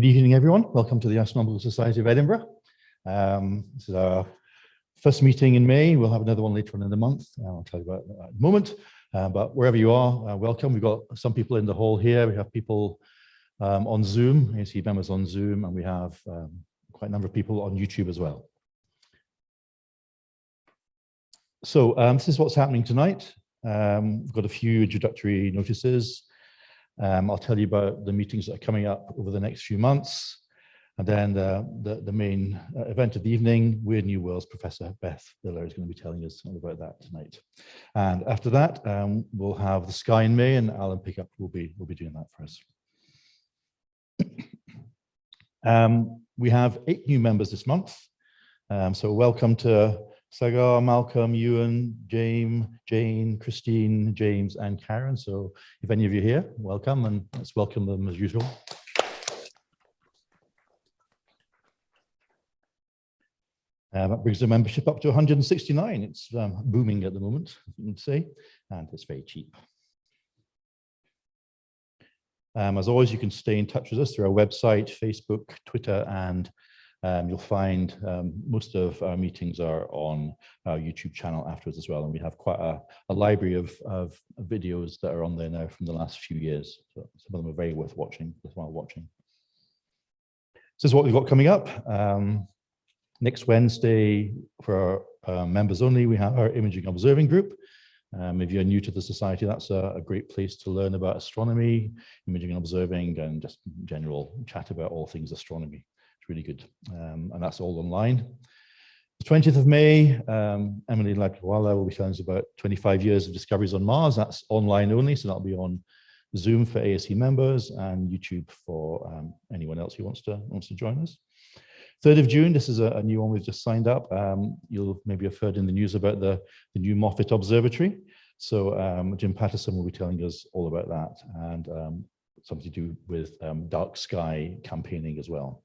Good evening, everyone. Welcome to the Astronomical Society of Edinburgh. This is our first meeting in May. We'll have another one later on in the month. I'll tell you about that at the moment. But wherever you are, welcome. We've got some people in the hall here. We have people on Zoom. You see members on Zoom, and we have quite a number of people on YouTube as well. So this is what's happening tonight. We've got a few introductory notices. I'll tell you about the meetings that are coming up over the next few months. And then the main event of the evening, Weird New Worlds, Professor Beth Biller is going to be telling us all about that tonight. And after that, we'll have the Sky in May, and Alan Pickup will be doing that for us. We have 8 new members this month. So welcome to Sagar, Malcolm, Ewan, Jane, Christine, James, and Karen. So if any of you are here, welcome, and let's welcome them as usual. That brings the membership up to 169. It's booming at the moment, you can say, and it's very cheap. As always, you can stay in touch with us through our website, Facebook, Twitter, and you'll find most of our meetings are on our YouTube channel afterwards as well. And we have quite a library of videos that are on there now from the last few years. So some of them are very worthwhile watching. This is what we've got coming up. Next Wednesday, for our members only, we have our Imaging Observing Group. If you're new to the Society, that's a great place to learn about astronomy, imaging and observing, and just general chat about all things astronomy. Really good, and that's all online. The 20th of May, Emily Ladwala will be telling us about 25 years of discoveries on Mars. That's online only, so that'll be on Zoom for ASE members and YouTube for anyone else who wants to join us. 3rd of June, this is a new one we've just signed up. You'll maybe have heard in the news about the new Moffat Observatory. So Jim Patterson will be telling us all about that, and something to do with dark sky campaigning as well.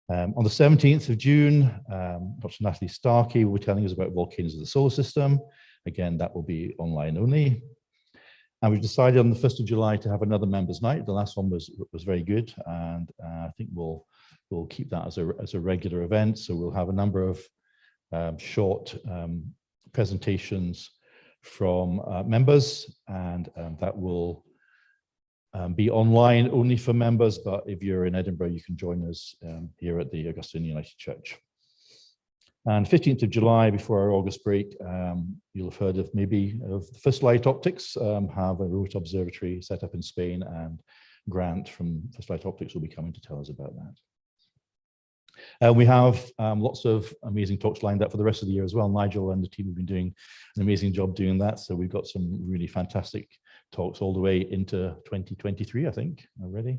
On the 17th of June, Dr. Natalie Starkey will be telling us about volcanoes of the solar system. Again, that will be online only. And we've decided on the 1st of July to have another members' night. The last one was very good, and I think we'll keep that as a regular event. So we'll have a number of short presentations from members, and that will be online only for members, but if you're in Edinburgh, you can join us here at the Augustine United Church. And 15th of July, before our August break, you'll have heard of the First Light Optics, have a remote observatory set up in Spain, and Grant from First Light Optics will be coming to tell us about that. We have lots of amazing talks lined up for the rest of the year as well. Nigel and the team have been doing an amazing job doing that. So we've got some really fantastic talks all the way into 2023, I think, already.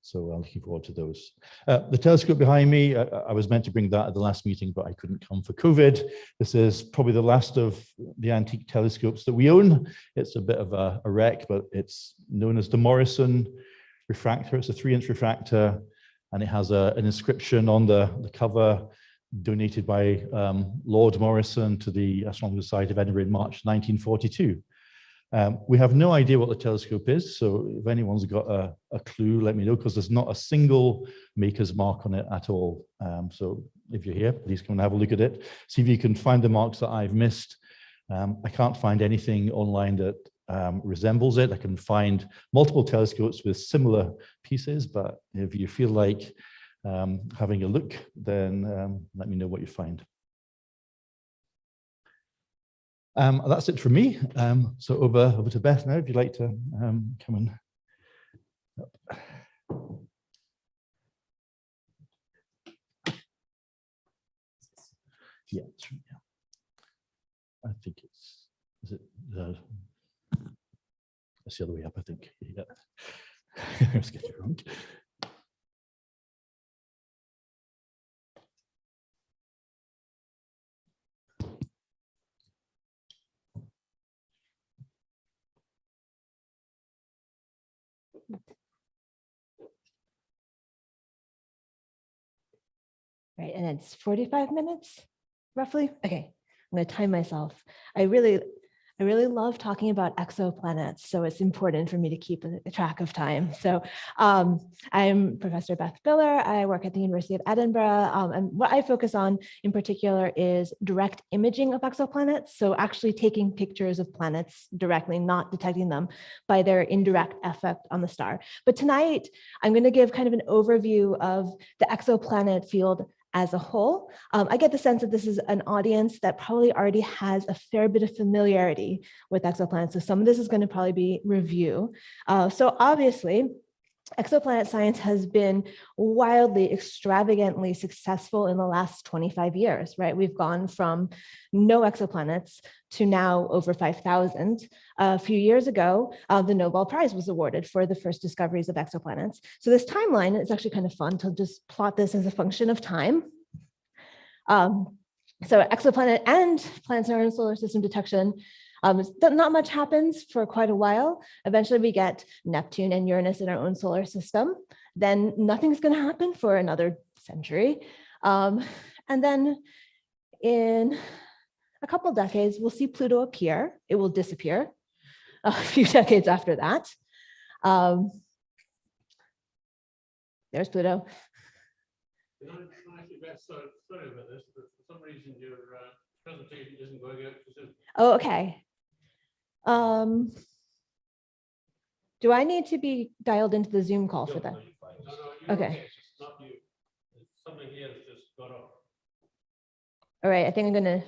So I'm looking forward to those. The telescope behind me, I was meant to bring that at the last meeting, but I couldn't come for COVID. This is probably the last of the antique telescopes that we own. It's a bit of a wreck, but it's known as the Morrison refractor. It's a 3-inch refractor, and it has an inscription on the cover donated by Lord Morrison to the Astronomical Society of Edinburgh in March 1942. We have no idea what the telescope is, so if anyone's got a clue, let me know, because there's not a single maker's mark on it at all. So if you're here, please come and have a look at it. See if you can find the marks that I've missed. I can't find anything online that resembles it. I can find multiple telescopes with similar pieces, but if you feel like having a look, then let me know what you find. That's it from me. So over to Beth now, if you'd like to come in. Yeah, I think is it that's the other way up, I think. Yeah. Let's get it wrong. Right, and it's 45 minutes, roughly. Okay, I'm going to time myself. I really I really love talking about exoplanets, so it's important for me to keep a track of time. So I'm Professor Beth Biller. I work at the University of Edinburgh, and what I focus on in particular is direct imaging of exoplanets. So actually taking pictures of planets directly, not detecting them by their indirect effect on the star. But tonight, I'm going to give kind of an overview of the exoplanet field as a whole. I get the sense that this is an audience that probably already has a fair bit of familiarity with exoplanets. So some of this is going to probably be review. So obviously, exoplanet science has been wildly, extravagantly successful in the last 25 years, right? We've gone from no exoplanets to now over 5,000. A few years ago, the Nobel Prize was awarded for the first discoveries of exoplanets. So this timeline, it's actually kind of fun to just plot this as a function of time. So exoplanet and planets in our own solar system detection, not much happens for quite a while. Eventually we get Neptune and Uranus in our own solar system. Then nothing's going to happen for another century. And then in a couple of decades, we'll see Pluto appear. It will disappear a few decades after that. There's Pluto. Sorry about this, but for some reason your presentation isn't going out to Zoom. Oh, okay. Do I need to be dialed into the Zoom call for that? No, Okay. It's not you. Something here has just got off. All right, I think I'm gonna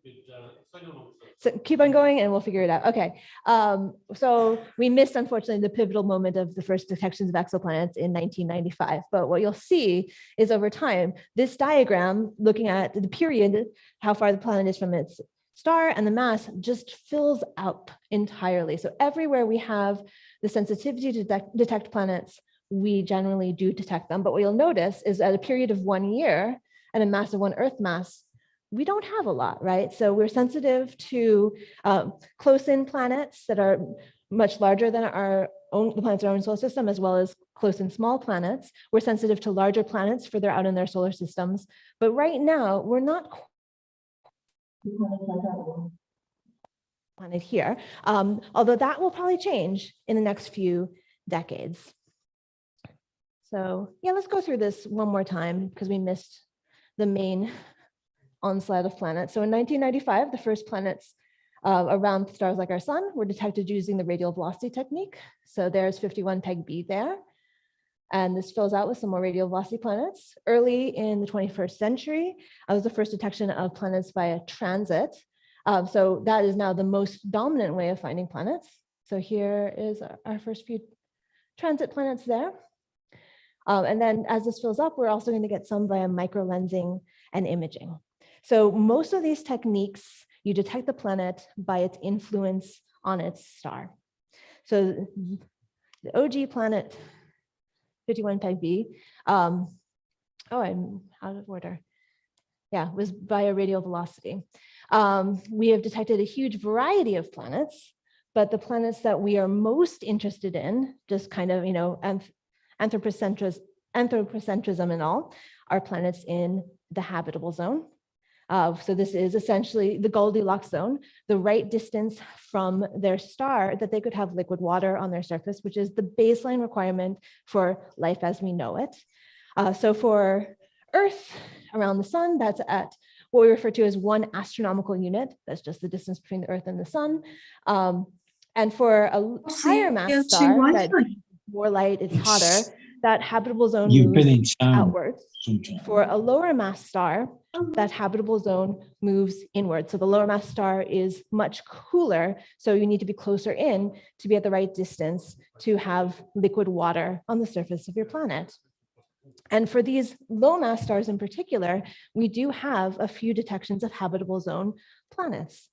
Sing along. so keep on going and we'll figure it out. Okay, so we missed, unfortunately, the pivotal moment of the first detections of exoplanets in 1995. But what you'll see is over time, this diagram looking at the period, how far the planet is from its star and the mass just fills up entirely. So everywhere we have the sensitivity to detect planets, we generally do detect them. But what you'll notice is at a period of 1 year and a mass of 1 Earth mass, we don't have a lot, right? So we're sensitive to close-in planets that are much larger than the planets in our own solar system, as well as close-in small planets. We're sensitive to larger planets further out in their solar systems. But right now, we're not planet here, although that will probably change in the next few decades. So yeah, let's go through this one more time because we missed the main onslaught of planets. So in 1995, the first planets around stars like our sun were detected using the radial velocity technique. So there's 51 Peg B there. And this fills out with some more radial velocity planets. Early in the 21st century, was the first detection of planets via transit. So that is now the most dominant way of finding planets. So here is our first few transit planets there. And then as this fills up, we're also going to get some via microlensing and imaging. So most of these techniques, you detect the planet by its influence on its star. So the OG planet, 51 Peg B, oh, I'm out of order. Yeah, was via radial velocity. We have detected a huge variety of planets, but the planets that we are most interested in, just kind of, anthropocentrism and all, are planets in the habitable zone. So this is essentially the Goldilocks zone, the right distance from their star that they could have liquid water on their surface, which is the baseline requirement for life as we know it. So for Earth around the sun, that's at what we refer to as 1 astronomical unit. That's just the distance between the Earth and the sun. And for a higher mass star, that more light, it's hotter, that habitable zone moves outwards. For a lower mass star, that habitable zone moves inward. So the lower mass star is much cooler. So you need to be closer in to be at the right distance to have liquid water on the surface of your planet. And for these low mass stars in particular, we do have a few detections of habitable zone planets,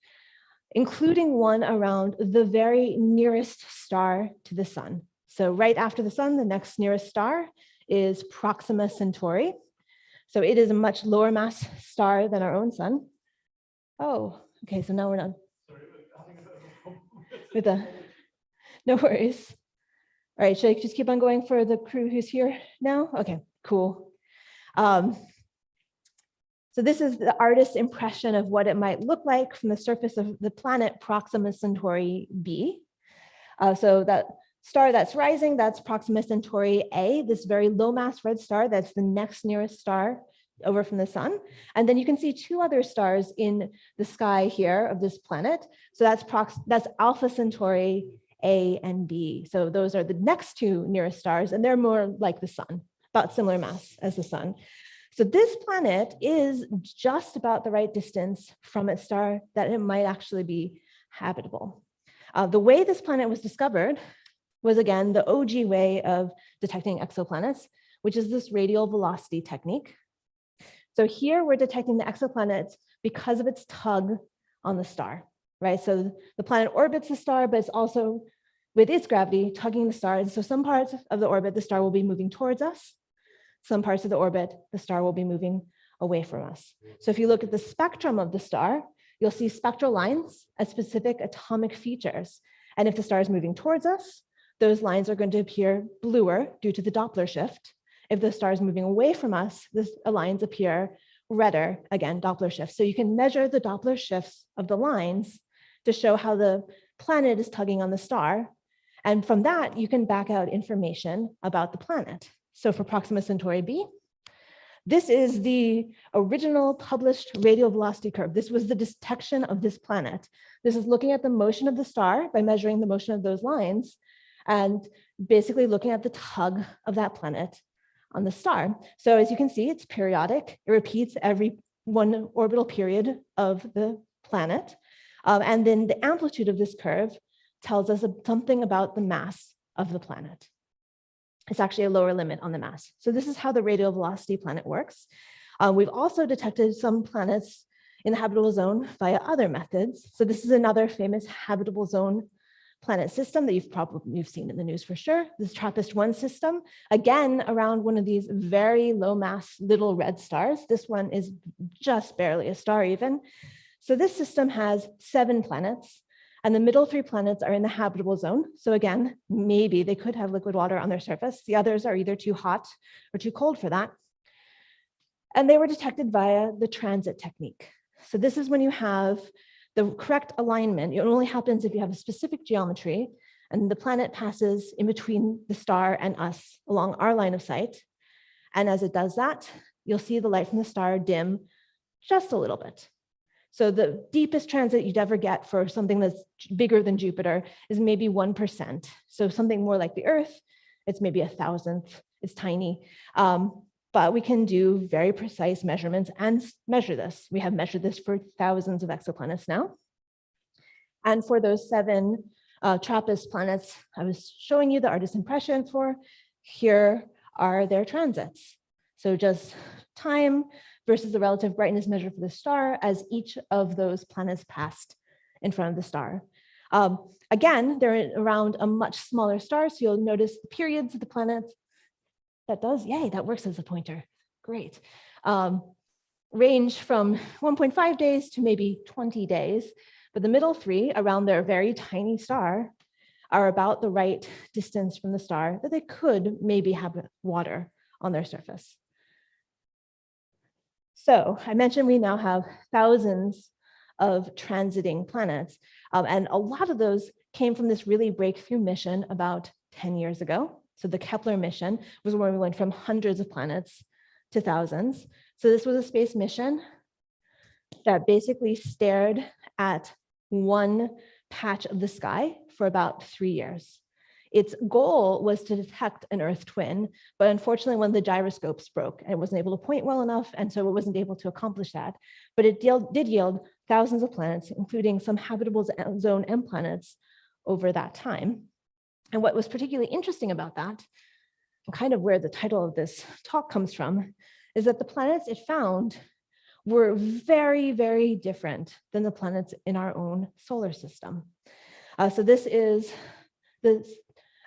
including one around the very nearest star to the sun. So right after the sun, the next nearest star is Proxima Centauri. So it is a much lower mass star than our own sun. Oh, okay, so now we're done. No worries. All right, should I just keep on going for the crew who's here now? Okay, cool. So So this is the artist's impression of what it might look like from the surface of the planet Proxima Centauri b. So that star that's rising, that's Proxima Centauri A, this very low mass red star, that's the next nearest star over from the sun. And then you can see two other stars in the sky here of this planet. So that's Alpha Centauri A and B. So those are the next two nearest stars, and they're more like the sun, about similar mass as the sun. So this planet is just about the right distance from its star that it might actually be habitable. The way this planet was discovered was, again, the OG way of detecting exoplanets, which is this radial velocity technique. So here we're detecting the exoplanets because of its tug on the star, right? So the planet orbits the star, but it's also, with its gravity, tugging the star. And so some parts of the orbit, the star will be moving towards us. Some parts of the orbit, the star will be moving away from us. So if you look at the spectrum of the star, you'll see spectral lines as specific atomic features. And if the star is moving towards us, those lines are going to appear bluer due to the Doppler shift. If the star is moving away from us, the lines appear redder, again, Doppler shift. So you can measure the Doppler shifts of the lines to show how the planet is tugging on the star. And from that, you can back out information about the planet. So for Proxima Centauri b, this is the original published radial velocity curve. This was the detection of this planet. This is looking at the motion of the star by measuring the motion of those lines and basically looking at the tug of that planet on the star. So as you can see, it's periodic. It repeats every one orbital period of the planet. And then the amplitude of this curve tells us something about the mass of the planet. It's actually a lower limit on the mass. So this is how the radial velocity planet works. We've also detected some planets in the habitable zone via other methods. So this is another famous habitable zone planet system that you've seen in the news for sure. This TRAPPIST-1 system, again, around one of these very low mass little red stars. This one is just barely a star even. So this system has 7 planets, and the middle 3 planets are in the habitable zone. So again, maybe they could have liquid water on their surface. The others are either too hot or too cold for that. And they were detected via the transit technique. So this is when you have the correct alignment. It only happens if you have a specific geometry, and the planet passes in between the star and us along our line of sight. And as it does that, you'll see the light from the star dim just a little bit. So the deepest transit you'd ever get for something that's bigger than Jupiter is maybe 1%. So something more like the Earth, it's maybe 1,000th, it's tiny. But we can do very precise measurements and measure this. We have measured this for thousands of exoplanets now. And for those 7 TRAPPIST planets I was showing you the artist's impression for, here are their transits. So just time versus the relative brightness measured for the star as each of those planets passed in front of the star. Again, they're around a much smaller star, so you'll notice the periods of the planets. That does, yay, that works as a pointer, great. Range from 1.5 days to maybe 20 days, but the middle 3 around their very tiny star are about the right distance from the star that they could maybe have water on their surface. So I mentioned we now have thousands of transiting planets, and a lot of those came from this really breakthrough mission about 10 years ago. So the Kepler mission was where we went from hundreds of planets to thousands. So this was a space mission that basically stared at one patch of the sky for about 3 years. Its goal was to detect an Earth twin, but unfortunately one of the gyroscopes broke and it wasn't able to point well enough, and so it wasn't able to accomplish that. But it did yield thousands of planets, including some habitable zone M planets over that time. And what was particularly interesting about that, and kind of where the title of this talk comes from, is that the planets it found were very, very different than the planets in our own solar system. So this is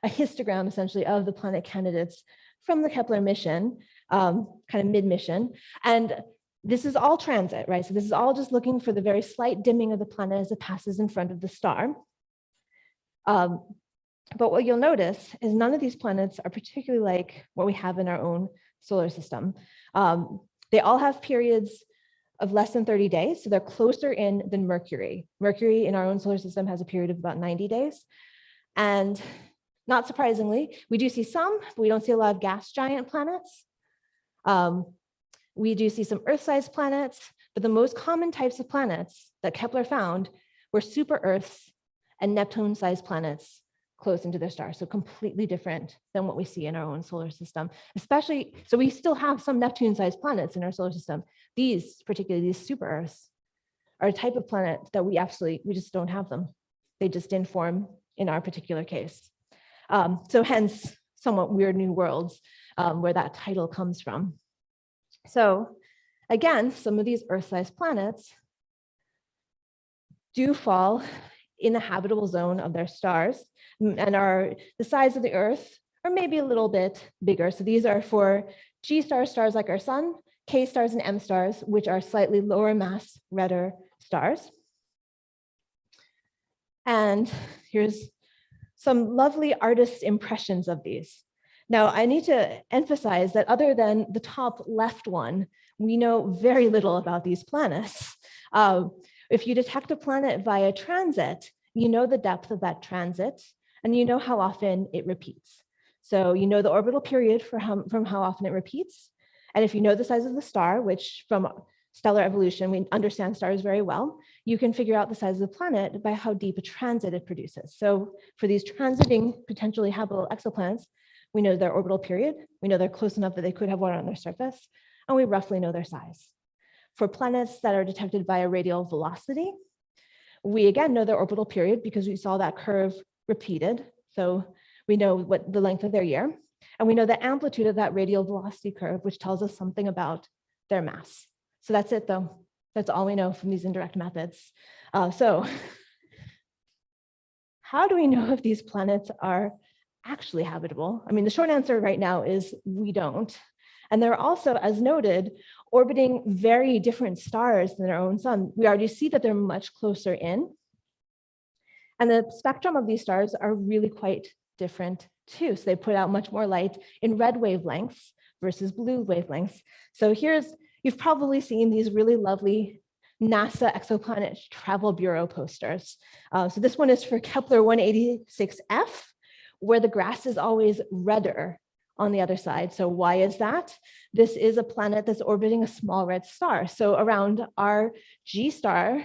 a histogram, essentially, of the planet candidates from the Kepler mission, kind of mid-mission. And this is all transit, right? So this is all just looking for the very slight dimming of the planet as it passes in front of the star. But what you'll notice is none of these planets are particularly like what we have in our own solar system. They all have periods of less than 30 days. So they're closer in than Mercury. Mercury in our own solar system has a period of about 90 days. And not surprisingly, we do see some, but we don't see a lot of gas giant planets. We do see some Earth-sized planets, but the most common types of planets that Kepler found were super Earths and Neptune-sized planets close into their star, so completely different than what we see in our own solar system. Especially, so we still have some Neptune-sized planets in our solar system. These, particularly these super Earths, are a type of planet that we just don't have them. They just didn't form in our particular case. So hence, somewhat weird new worlds where that title comes from. So again, some of these Earth-sized planets do fall in the habitable zone of their stars and are the size of the Earth, or maybe a little bit bigger. So these are for G stars like our sun, K stars and M stars, which are slightly lower mass, redder stars. And here's some lovely artist impressions of these. Now, I need to emphasize that other than the top left one, we know very little about these planets. If you detect a planet via transit, you know the depth of that transit, and you know how often it repeats. So you know the orbital period from how often it repeats. And if you know the size of the star, which from stellar evolution, we understand stars very well, you can figure out the size of the planet by how deep a transit it produces. So for these transiting, potentially habitable exoplanets, we know their orbital period, we know they're close enough that they could have water on their surface, and we roughly know their size. For planets that are detected via radial velocity, we again know their orbital period because we saw that curve repeated. So we know what the length of their year, and we know the amplitude of that radial velocity curve, which tells us something about their mass. So that's it though. That's all we know from these indirect methods. So how do we know if these planets are actually habitable? I mean, the short answer right now is we don't. And they're also, as noted, orbiting very different stars than our own sun. We already see that they're much closer in. And the spectrum of these stars are really quite different too. So they put out much more light in red wavelengths versus blue wavelengths. So you've probably seen these really lovely NASA Exoplanet Travel Bureau posters. So this one is for Kepler 186f, where the grass is always redder on the other side. So why is that? This is a planet that's orbiting a small red star. So around our G star,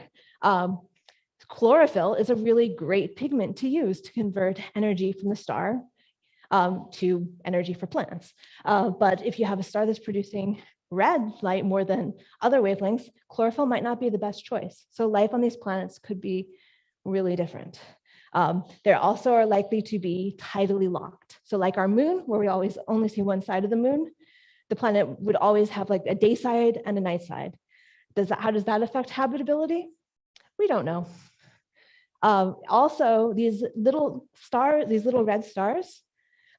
chlorophyll is a really great pigment to use to convert energy from the star to energy for plants. But if you have a star that's producing red light more than other wavelengths, chlorophyll might not be the best choice. So life on these planets could be really different. There also are likely to be tidally locked. So like our moon, where we always only see one side of the moon, the planet would always have like a day side and a night side. How does that affect habitability? We don't know. Also, these little stars, these little red stars,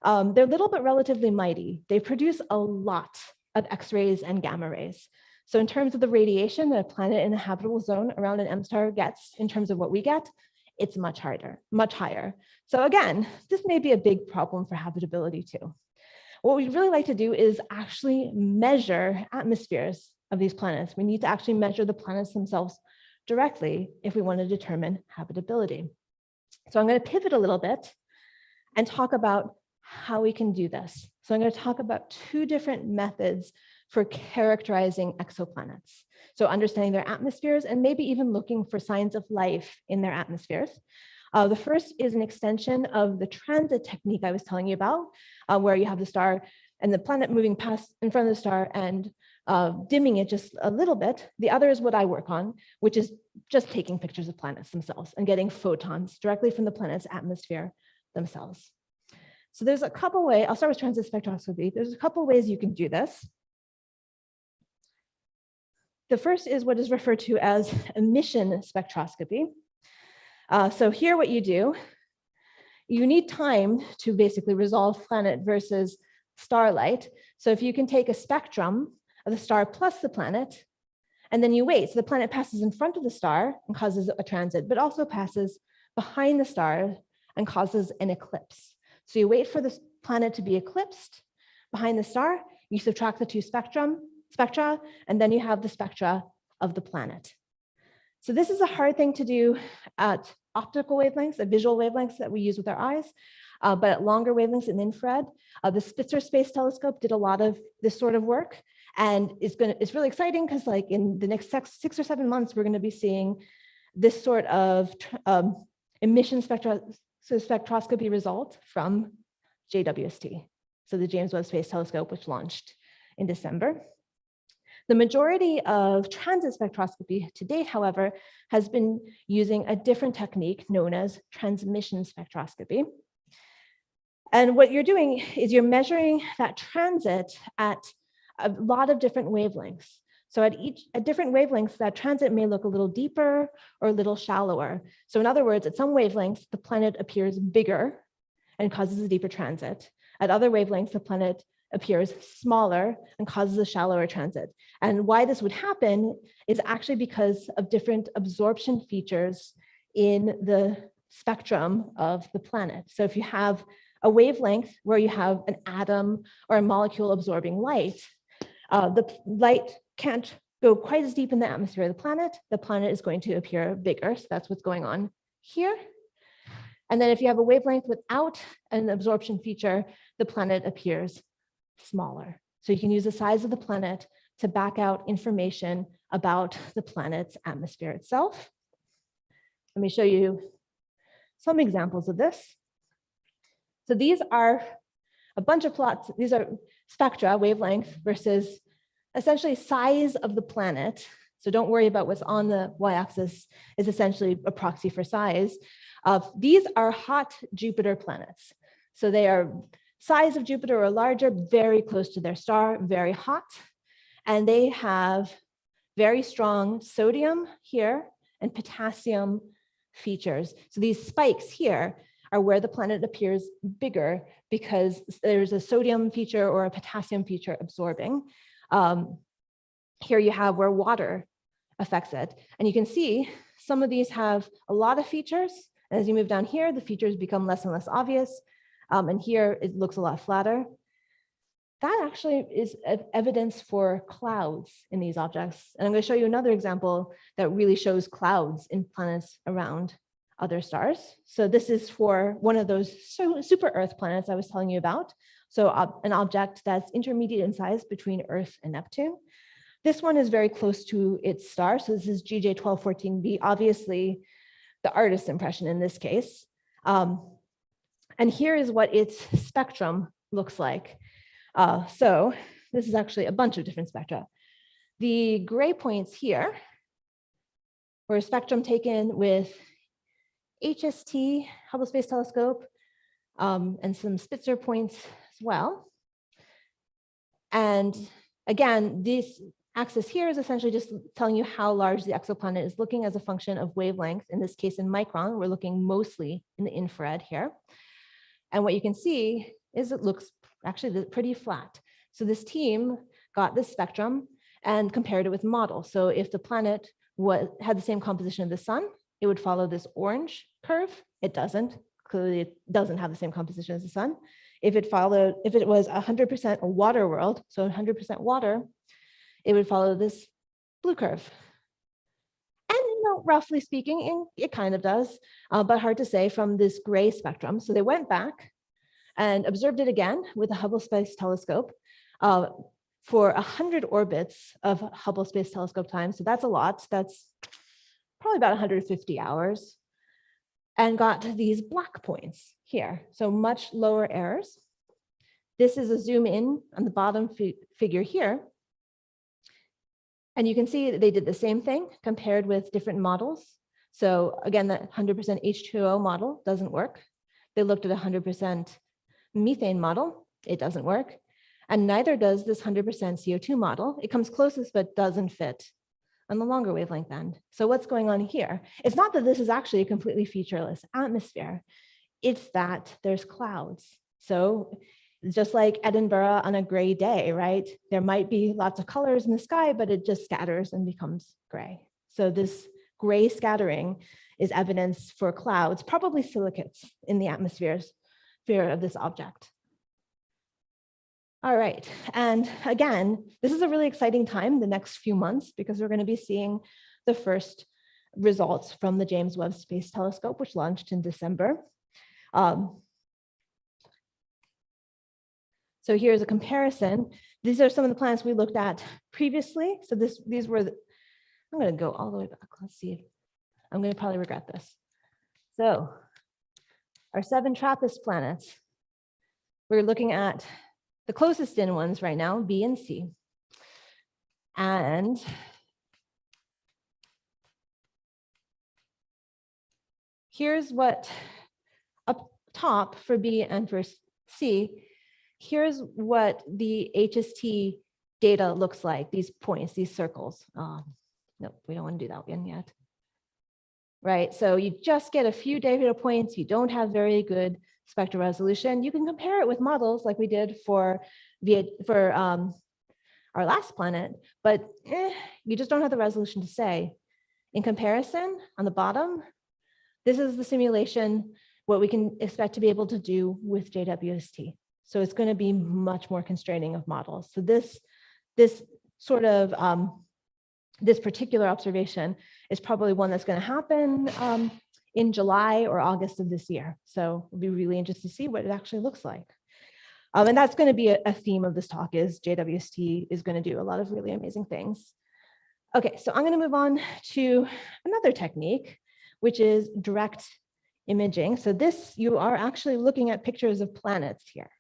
they're little but relatively mighty. They produce a lot of X-rays and gamma rays. So in terms of the radiation that a planet in a habitable zone around an M star gets, in terms of what we get, it's much higher. So again, this may be a big problem for habitability too. What we'd really like to do is actually measure atmospheres of these planets. We need to actually measure the planets themselves directly if we want to determine habitability. So I'm going to pivot a little bit and talk about how we can do this. So I'm going to talk about two different methods for characterizing exoplanets. So understanding their atmospheres and maybe even looking for signs of life in their atmospheres. The first is an extension of the transit technique I was telling you about, where you have the star and the planet moving past in front of the star and dimming it just a little bit. The other is what I work on, which is just taking pictures of planets themselves and getting photons directly from the planet's atmosphere themselves. So there's a couple ways, I'll start with transit spectroscopy. There's a couple ways you can do this. The first is what is referred to as emission spectroscopy. So here what you do, you need time to basically resolve planet versus starlight. So if you can take a spectrum of the star plus the planet, and then you wait. So the planet passes in front of the star and causes a transit, but also passes behind the star and causes an eclipse. So you wait for the planet to be eclipsed behind the star, you subtract the two spectra, and then you have the spectra of the planet. So this is a hard thing to do at optical wavelengths, at visual wavelengths that we use with our eyes, but at longer wavelengths in infrared. The Spitzer Space Telescope did a lot of this sort of work, and it's really exciting because like in the next 6 or 7 months, we're going to be seeing this sort of emission spectroscopy result from JWST, so the James Webb Space Telescope, which launched in December. The majority of transit spectroscopy to date, however, has been using a different technique known as transmission spectroscopy. And what you're doing is you're measuring that transit at a lot of different wavelengths. So at different wavelengths, that transit may look a little deeper or a little shallower. So in other words, at some wavelengths, the planet appears bigger and causes a deeper transit. At other wavelengths, the planet appears smaller and causes a shallower transit. And why this would happen is actually because of different absorption features in the spectrum of the planet. So if you have a wavelength where you have an atom or a molecule absorbing light, the light can't go quite as deep in the atmosphere of the planet. The planet is going to appear bigger. So that's what's going on here. And then if you have a wavelength without an absorption feature, the planet appears smaller. So you can use the size of the planet to back out information about the planet's atmosphere itself. Let me show you some examples of this. So these are a bunch of plots. These are spectra, wavelength versus essentially size of the planet. So don't worry about what's on the y-axis is essentially a proxy for size. These are hot Jupiter planets. So they are size of Jupiter or larger, very close to their star, very hot. And they have very strong sodium here and potassium features. So these spikes here are where the planet appears bigger because there's a sodium feature or a potassium feature absorbing. Here you have where water affects it. And you can see some of these have a lot of features. And as you move down here, the features become less and less obvious. And here it looks a lot flatter. That actually is evidence for clouds in these objects. And I'm going to show you another example that really shows clouds in planets around other stars. So this is for one of those super Earth planets I was telling you about. So an object that's intermediate in size between Earth and Neptune. This one is very close to its star. So this is GJ 1214b, obviously the artist's impression in this case. And here is what its spectrum looks like. So this is actually a bunch of different spectra. The gray points here were a spectrum taken with HST, Hubble Space Telescope, and some Spitzer points as well. And again, this axis here is essentially just telling you how large the exoplanet is looking as a function of wavelength. In this case, in micron, we're looking mostly in the infrared here. And what you can see is it looks actually pretty flat. So this team got this spectrum and compared it with models. So if the planet had the same composition of the sun, it would follow this orange curve. It doesn't. Clearly, it doesn't have the same composition as the sun. If it was 100% a water world, so 100% water, it would follow this blue curve. And roughly speaking, it kind of does, but hard to say from this gray spectrum. So they went back and observed it again with a Hubble Space Telescope for 100 orbits of Hubble Space Telescope time. So that's a lot. That's probably about 150 hours. And got these black points here. So much lower errors. This is a zoom in on the bottom figure here. And you can see that they did the same thing compared with different models. So again, that 100% H2O model doesn't work. They looked at 100% methane model. It doesn't work. And neither does this 100% CO2 model. It comes closest, but doesn't fit on the longer wavelength end. So what's going on here? It's not that this is actually a completely featureless atmosphere. It's that there's clouds. So just like Edinburgh on a gray day, right? There might be lots of colors in the sky, but it just scatters and becomes gray. So this gray scattering is evidence for clouds, probably silicates in the atmosphere of this object. All right, and again, this is a really exciting time, the next few months, because we're going to be seeing the first results from the James Webb Space Telescope, which launched in December. So here's a comparison. These are some of the planets we looked at previously. So these were, I'm going to go all the way back. Let's see. I'm going to probably regret this. So our 7 TRAPPIST planets, we're looking at the closest in ones right now, B and C. And here's what up top for B and for C, here's what the HST data looks like, these points, these circles. No, we don't want to do that one yet. Right, so you just get a few data points, you don't have very good spectral resolution. You can compare it with models like we did for our last planet, but you just don't have the resolution to say. In comparison, on the bottom, this is the simulation, what we can expect to be able to do with JWST. So it's going to be much more constraining of models. So this sort of, this particular observation is probably one that's going to happen in July or August of this year. So it'll be really interesting to see what it actually looks like. And that's going to be a theme of this talk, is JWST is going to do a lot of really amazing things. Okay, so I'm going to move on to another technique, which is direct imaging. So this, you are actually looking at pictures of planets here.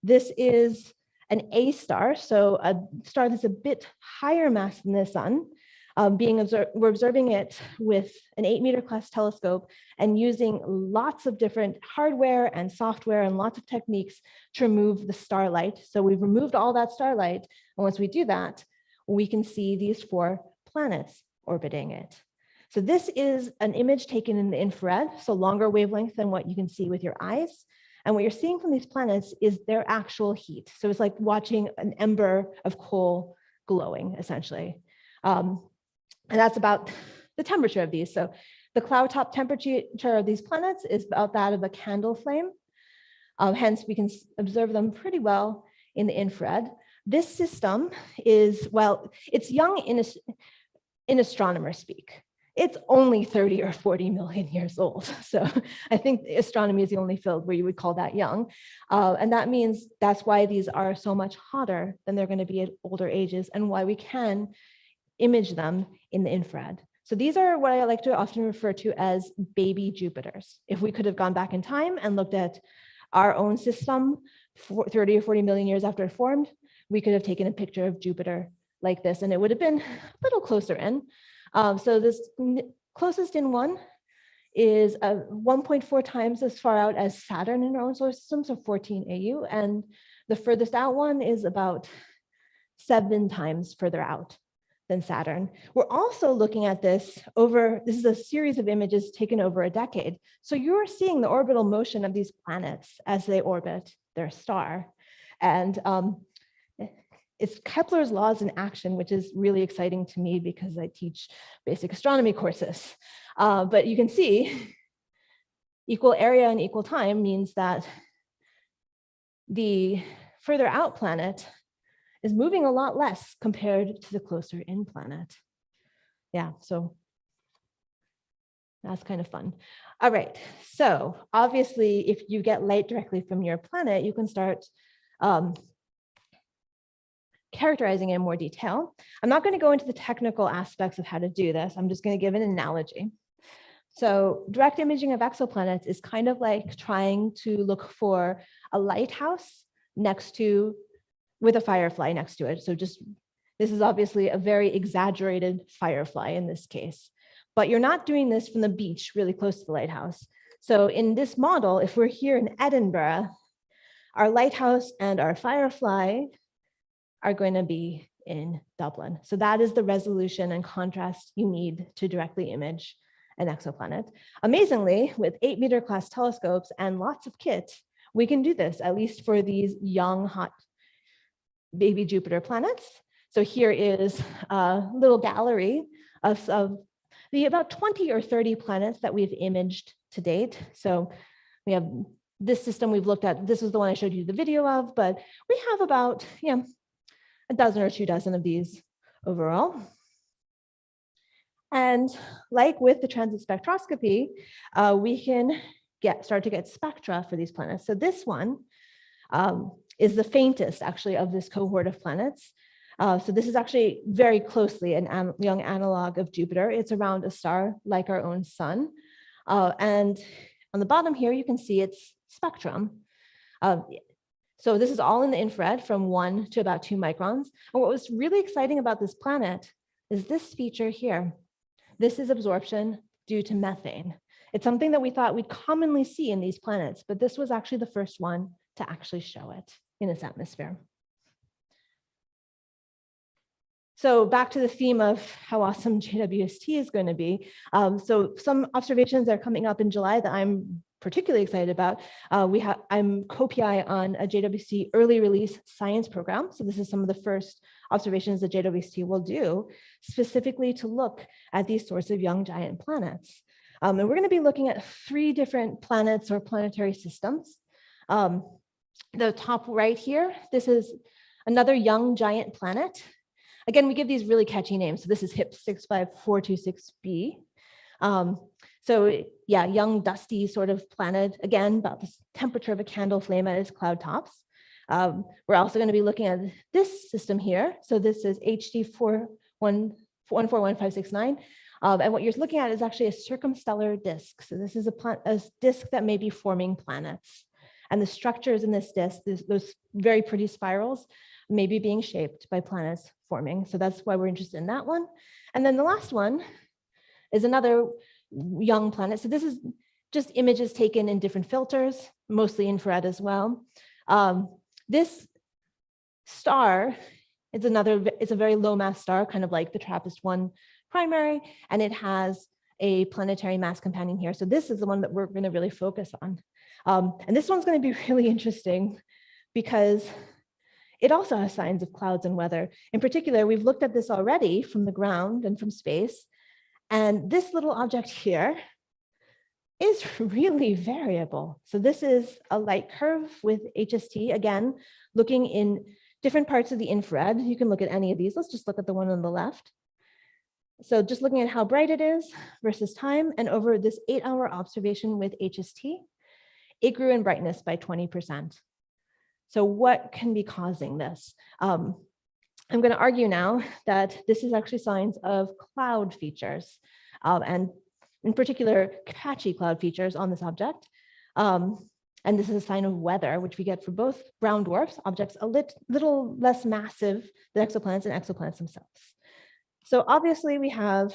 This is an A star, so a star that's a bit higher mass than the sun. We're observing it with an 8-meter class telescope and using lots of different hardware and software and lots of techniques to remove the starlight. So we've removed all that starlight, and once we do that, we can see these 4 planets orbiting it. So this is an image taken in the infrared, so longer wavelength than what you can see with your eyes. And what you're seeing from these planets is their actual heat. So it's like watching an ember of coal glowing, essentially. And that's about the temperature of these. So the cloud top temperature of these planets is about that of a candle flame. Hence, we can observe them pretty well in the infrared. This system is, well, it's young in astronomer speak. It's only 30 or 40 million years old. So I think astronomy is the only field where you would call that young. And that means that's why these are so much hotter than they're going to be at older ages, and why we can image them in the infrared. So these are what I like to often refer to as baby Jupiters. If we could have gone back in time and looked at our own system 30 or 40 million years after it formed, we could have taken a picture of Jupiter like this, and it would have been a little closer in. So this closest in one is 1.4 times as far out as Saturn in our own solar system, so 14 AU, and the furthest out one is about 7 times further out than Saturn. We're also looking at this is a series of images taken over a decade. So you're seeing the orbital motion of these planets as they orbit their star. And it's Kepler's laws in action, which is really exciting to me because I teach basic astronomy courses. But you can see equal area and equal time means that the further out planet is moving a lot less compared to the closer in planet. Yeah, so that's kind of fun. All right, so obviously if you get light directly from your planet, you can start characterizing it in more detail. I'm not going to go into the technical aspects of how to do this. I'm just going to give an analogy. So direct imaging of exoplanets is kind of like trying to look for a lighthouse with a firefly next to it. So this is obviously a very exaggerated firefly in this case, but you're not doing this from the beach really close to the lighthouse. So in this model, if we're here in Edinburgh, our lighthouse and our firefly are going to be in Dublin. So that is the resolution and contrast you need to directly image an exoplanet. Amazingly, with 8-meter class telescopes and lots of kit, we can do this, at least for these young, hot baby Jupiter planets. So here is a little gallery of the about 20 or 30 planets that we've imaged to date. So we have this system we've looked at, this was the one I showed you the video of, but we have about a dozen or 2 dozen of these overall. And like with the transit spectroscopy, we can start to get spectra for these planets. So this one is the faintest actually of this cohort of planets. So this is actually very closely an young analog of Jupiter. It's around a star like our own sun. And on the bottom here, you can see its spectrum. So this is all in the infrared from 1 to about 2 microns. And what was really exciting about this planet is this feature here. This is absorption due to methane. It's something that we thought we'd commonly see in these planets, but this was actually the first one to actually show it in its atmosphere. So back to the theme of how awesome JWST is going to be. So some observations are coming up in July that I'm particularly excited about. I'm co-PI on a JWST early release science program. So this is some of the first observations that JWST will do, specifically to look at these sorts of young giant planets. And we're going to be looking at 3 different planets or planetary systems. The top right here, this is another young giant planet. Again, we give these really catchy names. So this is HIP 65426b. So yeah, young dusty sort of planet, again, about the temperature of a candle flame at its cloud tops. We're also going to be looking at this system here. So this is HD 141569. And what you're looking at is actually a circumstellar disk. So this is a disk that may be forming planets. And the structures in this disk, those very pretty spirals, may be being shaped by planets forming. So that's why we're interested in that one. And then the last one is another young planet. So this is just images taken in different filters, mostly infrared as well. This star is it's a very low mass star, kind of like the TRAPPIST-1 primary, and it has a planetary mass companion here. So this is the one that we're going to really focus on. And this one's going to be really interesting because it also has signs of clouds and weather. In particular, we've looked at this already from the ground and from space. And this little object here is really variable. So this is a light curve with HST, again, looking in different parts of the infrared. You can look at any of these. Let's just look at the one on the left. So just looking at how bright it is versus time, and over this 8-hour observation with HST, it grew in brightness by 20%. So what can be causing this? I'm going to argue now that this is actually signs of cloud features, and in particular, patchy cloud features on this object. And this is a sign of weather, which we get for both brown dwarfs, objects a little less massive than exoplanets and exoplanets themselves. So obviously we have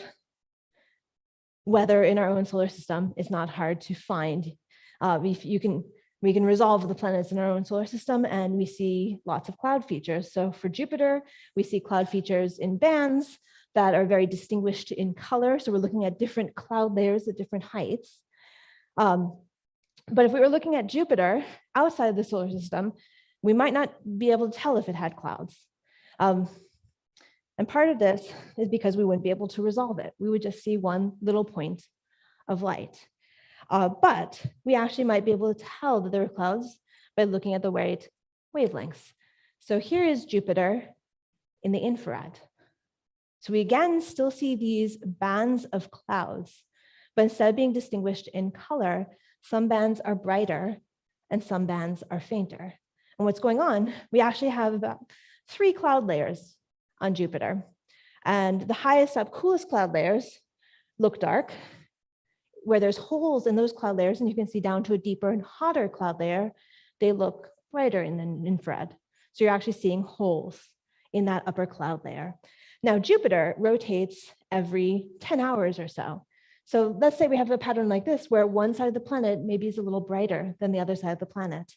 weather in our own solar system. It's not hard to find. We can resolve the planets in our own solar system, and we see lots of cloud features. So for Jupiter, we see cloud features in bands that are very distinguished in color. So we're looking at different cloud layers at different heights. But if we were looking at Jupiter outside of the solar system, we might not be able to tell if it had clouds. And part of this is because we wouldn't be able to resolve it. We would just see one little point of light. But we actually might be able to tell that there are clouds by looking at the right wavelengths. So here is Jupiter in the infrared. So we again still see these bands of clouds, but instead of being distinguished in color, some bands are brighter and some bands are fainter. And what's going on, we actually have about 3 cloud layers on Jupiter. And the highest up, coolest cloud layers look dark, where there's holes in those cloud layers, and you can see down to a deeper and hotter cloud layer, they look brighter in the infrared. So you're actually seeing holes in that upper cloud layer. Now, Jupiter rotates every 10 hours or so. So let's say we have a pattern like this, where one side of the planet maybe is a little brighter than the other side of the planet.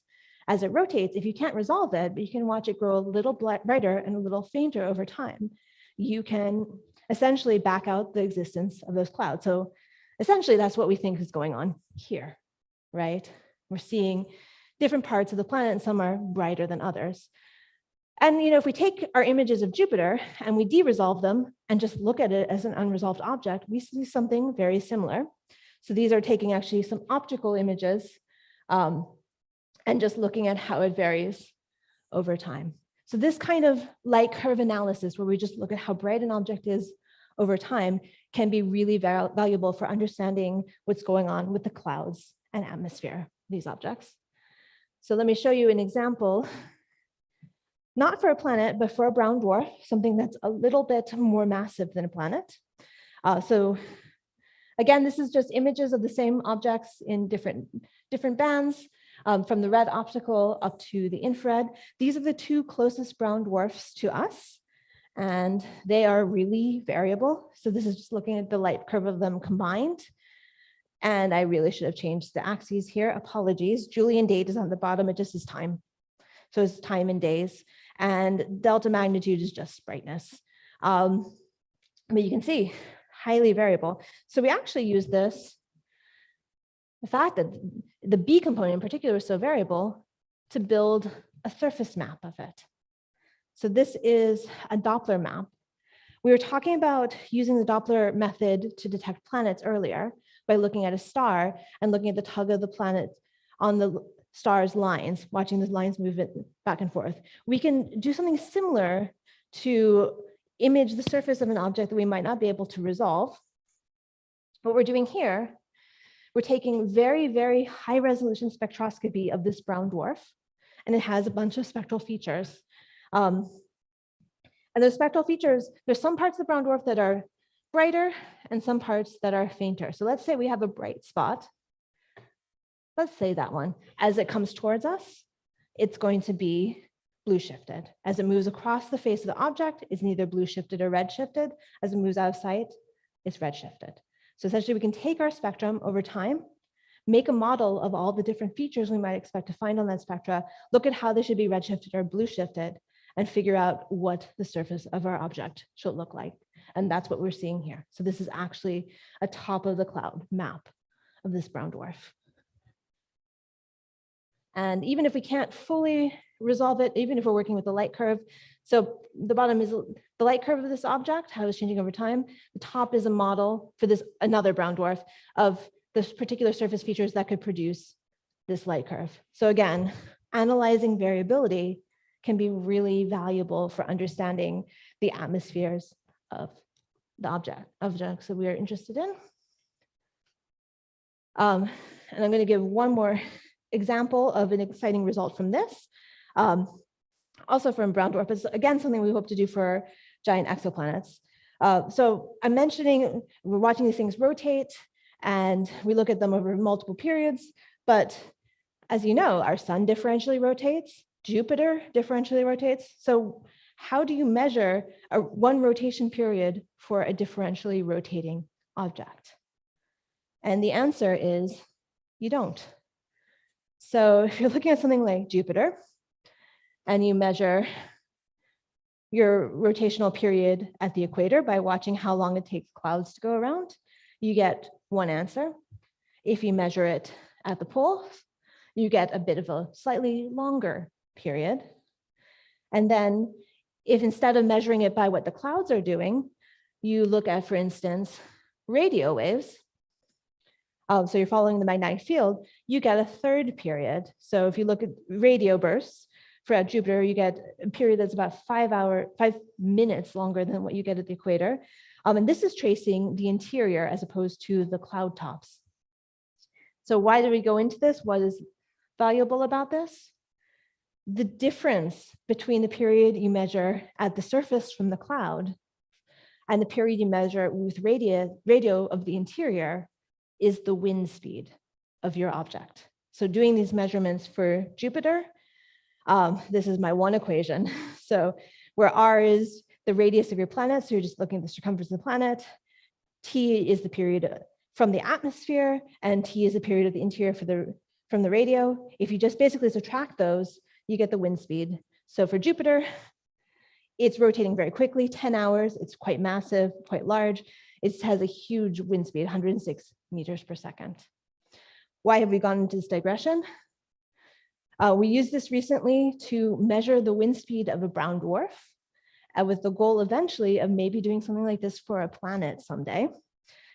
As it rotates, if you can't resolve it, but you can watch it grow a little brighter and a little fainter over time, you can essentially back out the existence of those clouds. So essentially, that's what we think is going on here, right? We're seeing different parts of the planet, and some are brighter than others. And if we take our images of Jupiter and we de-resolve them and just look at it as an unresolved object, we see something very similar. So these are taking actually some optical images and just looking at how it varies over time. So this kind of light curve analysis, where we just look at how bright an object is over time, can be really valuable for understanding what's going on with the clouds and atmosphere of these objects. So let me show you an example, not for a planet, but for a brown dwarf, something that's a little bit more massive than a planet. So again, this is just images of the same objects in different bands, from the red optical up to the infrared. These are the two closest brown dwarfs to us, and they are really variable. So this is just looking at the light curve of them combined. And I really should have changed the axes here. Apologies. Julian date is on the bottom. It just is time. So it's time in days. And delta magnitude is just brightness. But you can see, highly variable. So we actually use this, the fact that the B component in particular is so variable, to build a surface map of it. So this is a Doppler map. We were talking about using the Doppler method to detect planets earlier by looking at a star and looking at the tug of the planet on the star's lines, watching the lines move it back and forth. We can do something similar to image the surface of an object that we might not be able to resolve. What we're doing here, we're taking very, very high resolution spectroscopy of this brown dwarf, and it has a bunch of spectral features. And those spectral features, there's some parts of the brown dwarf that are brighter and some parts that are fainter. So let's say we have a bright spot. Let's say that one. As it comes towards us, it's going to be blue shifted. As it moves across the face of the object, it's neither blue shifted or red shifted. As it moves out of sight, it's red shifted. So essentially we can take our spectrum over time, make a model of all the different features we might expect to find on that spectra, look at how they should be red shifted or blue shifted, and figure out what the surface of our object should look like. And that's what we're seeing here. So this is actually a top of the cloud map of this brown dwarf. And even if we can't fully resolve it, even if we're working with the light curve, so the bottom is the light curve of this object, how it's changing over time. The top is a model for this another brown dwarf of the particular surface features that could produce this light curve. So again, analyzing variability can be really valuable for understanding the atmospheres of the objects that we are interested in. And I'm going to give one more example of an exciting result from this. Also from brown dwarf, it's again something we hope to do for giant exoplanets. So I'm mentioning we're watching these things rotate, and we look at them over multiple periods. But as you know, our sun differentially rotates, Jupiter differentially rotates. So how do you measure one rotation period for a differentially rotating object? And the answer is you don't. So if you're looking at something like Jupiter, and you measure your rotational period at the equator by watching how long it takes clouds to go around, you get one answer. If you measure it at the poles, you get a bit of a slightly longer period. And then if instead of measuring it by what the clouds are doing, you look at, for instance, radio waves, so you're following the magnetic field, you get a third period. So if you look at radio bursts for Jupiter, you get a period that's about 5 minutes longer than what you get at the equator. And this is tracing the interior as opposed to the cloud tops. So why do we go into this? What is valuable about this? The difference between the period you measure at the surface from the cloud and the period you measure with radio of the interior is the wind speed of your object. So doing these measurements for Jupiter, this is my one equation. So where R is the radius of your planet, so you're just looking at the circumference of the planet, T is the period from the atmosphere, and T is the period of the interior from the radio. If you just basically subtract those, you get the wind speed. So for Jupiter, it's rotating very quickly, 10 hours, it's quite massive, quite large. It has a huge wind speed, 106 meters per second. Why have we gone into this digression? We used this recently to measure the wind speed of a brown dwarf, with the goal eventually of maybe doing something like this for a planet someday.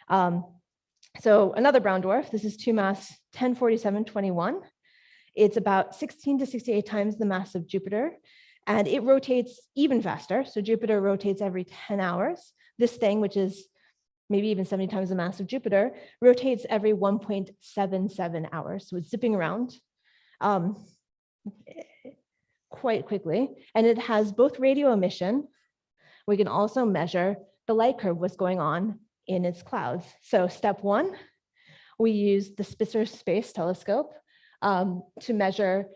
So another brown dwarf, this is 2 mass 104721. It's about 16 to 68 times the mass of Jupiter, and it rotates even faster. So Jupiter rotates every 10 hours. This thing, which is maybe even 70 times the mass of Jupiter, rotates every 1.77 hours. So it's zipping around quite quickly. And it has both radio emission. We can also measure the light curve, what's going on in its clouds. So step one, we use the Spitzer Space Telescope to measure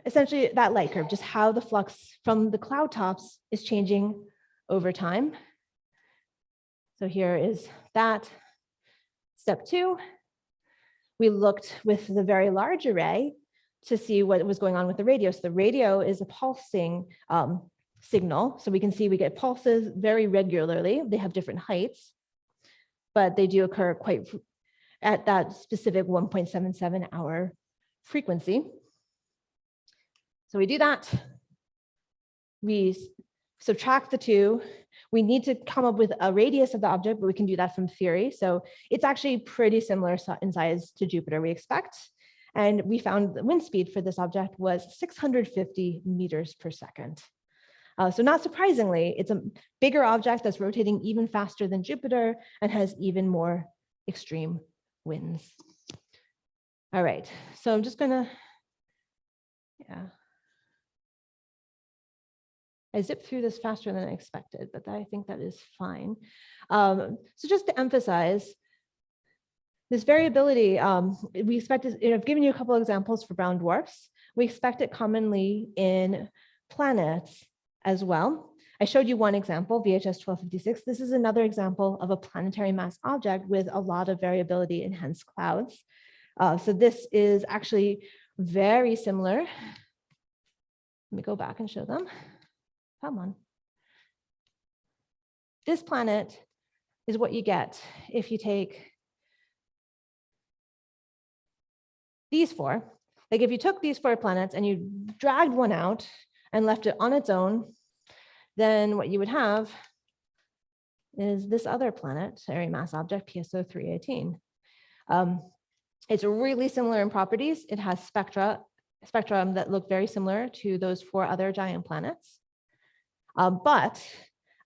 essentially that light curve, just how the flux from the cloud tops is changing over time. So here is that. Step two, we looked with the Very Large Array to see what was going on with the radio. So the radio is a pulsing signal. So we can see we get pulses very regularly. They have different heights, but they do occur quite at that specific 1.77 hour frequency. So we do that. We subtract the two. We need to come up with a radius of the object, but we can do that from theory. So it's actually pretty similar in size to Jupiter, we expect. And we found the wind speed for this object was 650 meters per second. So not surprisingly, it's a bigger object that's rotating even faster than Jupiter and has even more extreme winds. All right, so I'm just gonna, I zipped through this faster than I expected, but I think that is fine. So just to emphasize, this variability, we expect, I've given you a couple of examples for brown dwarfs. We expect it commonly in planets as well. I showed you one example, VHS 1256. This is another example of a planetary mass object with a lot of variability and hence clouds. So this is actually very similar. Let me go back and show them. Come on. This planet is what you get if you take these four. Like if you took these 4 planets and you dragged one out and left it on its own, then what you would have is this other planetary mass object, PSO 318. It's really similar in properties. It has spectrum that look very similar to those 4 other giant planets. But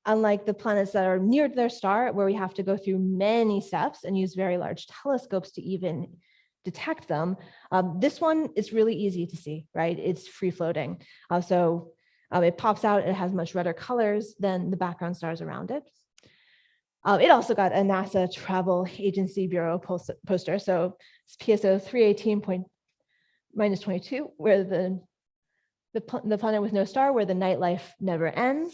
unlike the planets that are near their star, where we have to go through many steps and use very large telescopes to even detect them, this one is really easy to see, right? It's free floating. It pops out, it has much redder colors than the background stars around it. It also got a NASA Travel Agency Bureau poster. So it's PSO 318.-22, where the planet with no star, where the nightlife never ends.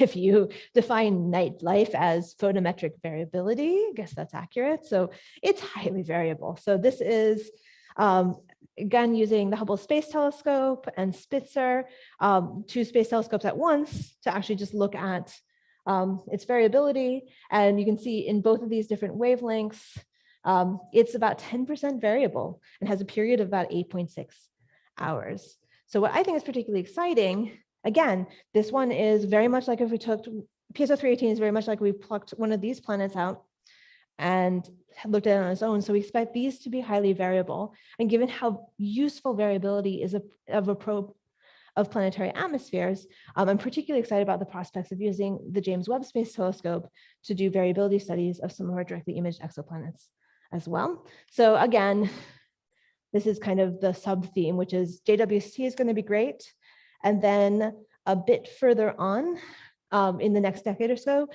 If you define nightlife as photometric variability, I guess that's accurate. So it's highly variable. So this is, again, using the Hubble Space Telescope and Spitzer, 2 space telescopes at once to actually just look at its variability. And you can see in both of these different wavelengths, it's about 10% variable and has a period of about 8.6 hours. So what I think is particularly exciting, again, this one is very much like if we took, PSO 318 is very much like we plucked one of these planets out and looked at it on its own. So we expect these to be highly variable. And given how useful variability is of a probe of planetary atmospheres, I'm particularly excited about the prospects of using the James Webb Space Telescope to do variability studies of some of our directly imaged exoplanets as well. So again, this is kind of the sub-theme, which is JWST is going to be great. And then a bit further on in the next decade or so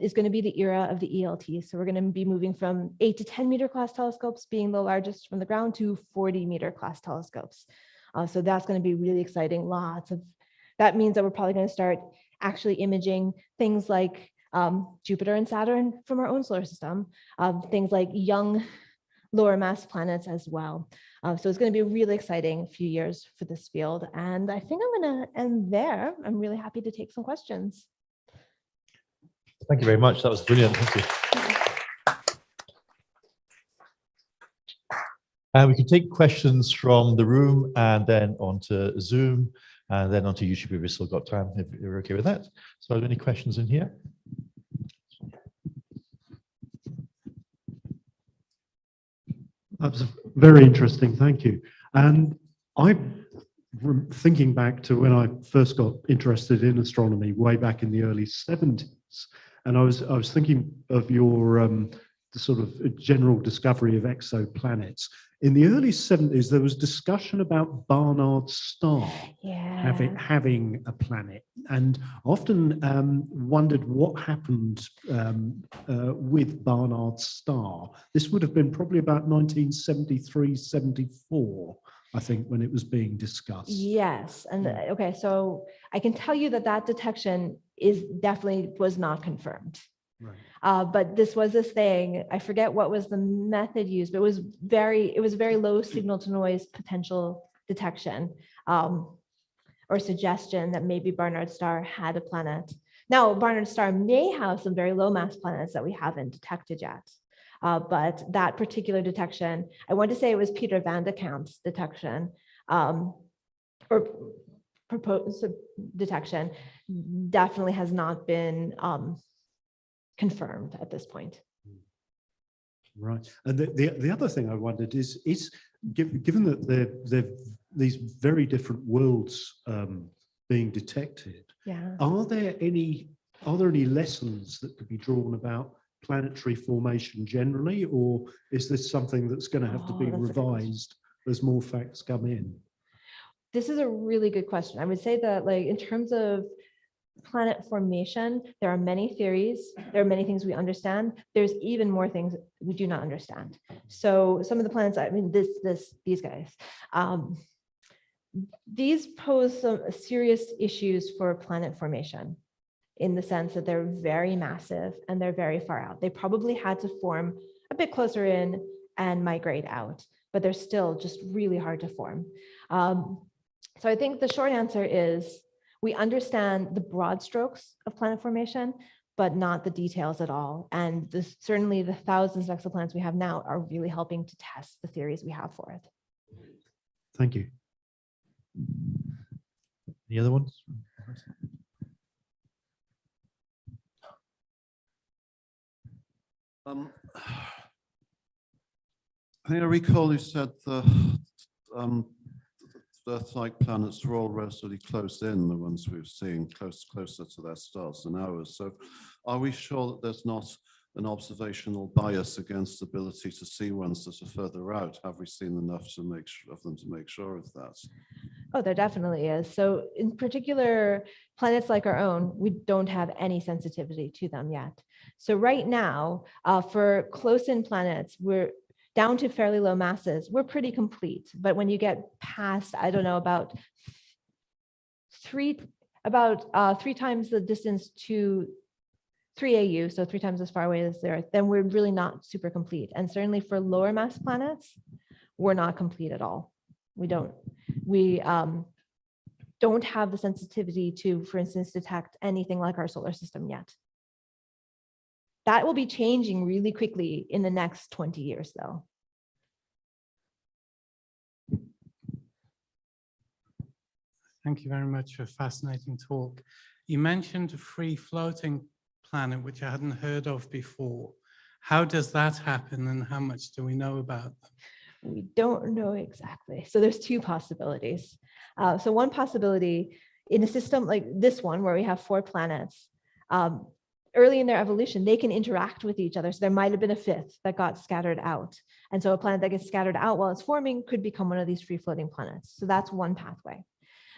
is going to be the era of the ELT. So we're going to be moving from 8 to 10 meter class telescopes being the largest from the ground to 40 meter class telescopes. So that's going to be really exciting. That means that we're probably going to start actually imaging things like Jupiter and Saturn from our own solar system, things like young lower mass planets as well. So it's going to be a really exciting few years for this field. And I think I'm going to end there. I'm really happy to take some questions. Thank you very much. That was brilliant. Thank you. We can take questions from the room and then onto Zoom and then onto YouTube if we've still got time, if you're okay with that. So are there any questions in here? That's very interesting, thank you. And thinking back to when I first got interested in astronomy way back in the early 70s, and I was thinking of your the sort of general discovery of exoplanets. In the early 70s, there was discussion about Barnard's star having a planet, and often wondered what happened with Barnard's star. This would have been probably about 1973, 74. I think, when it was being discussed. Yes, and okay, so I can tell you that that detection was not confirmed. Right. But this was this thing. I forget what was the method used, but it was very low signal to noise potential detection, or suggestion that maybe Barnard's star had a planet. Now, Barnard's star may have some very low mass planets that we haven't detected yet. But that particular detection, I want to say it was Peter van de Kamp's detection, or proposed detection, definitely has not been confirmed at this point. Right. And the other thing I wondered is given that there these very different worlds being detected, are there any lessons that could be drawn about planetary formation generally, or is this something that's going to have to be revised as more facts come in? This is a really good question. I would say that, like, in terms of planet formation, there are many theories, there are many things we understand, there's even more things we do not understand. So some of the planets, I mean, these guys, these pose some serious issues for planet formation, in the sense that they're very massive and they're very far out. They probably had to form a bit closer in and migrate out, but they're still just really hard to form. So I think the short answer is we understand the broad strokes of planet formation, but not the details at all. And certainly the thousands of exoplanets we have now are really helping to test the theories we have for it. Thank you. Any other ones? I think I recall you said the Earth-like planets are all relatively close in, the ones we've seen closer to their stars than ours. So are we sure that there's not an observational bias against the ability to see ones that are further out? Have we seen enough to make sure of that? Oh, there definitely is. So in particular, planets like our own, we don't have any sensitivity to them yet. So right now, for close-in planets, we're down to fairly low masses. We're pretty complete. But when you get past, I don't know, about three times the distance to 3 AU, so 3 times as far away as the Earth, then we're really not super complete. And certainly for lower mass planets, we're not complete at all. We don't have the sensitivity to, for instance, detect anything like our solar system yet. That will be changing really quickly in the next 20 years, though. Thank you very much for a fascinating talk. You mentioned a free-floating planet, which I hadn't heard of before. How does that happen, and how much do we know about them? We don't know exactly. So there's 2 possibilities. So one possibility in a system like this one, where we have 4 planets, early in their evolution, they can interact with each other. So there might have been a 5th that got scattered out. And so a planet that gets scattered out while it's forming could become one of these free-floating planets. So that's one pathway.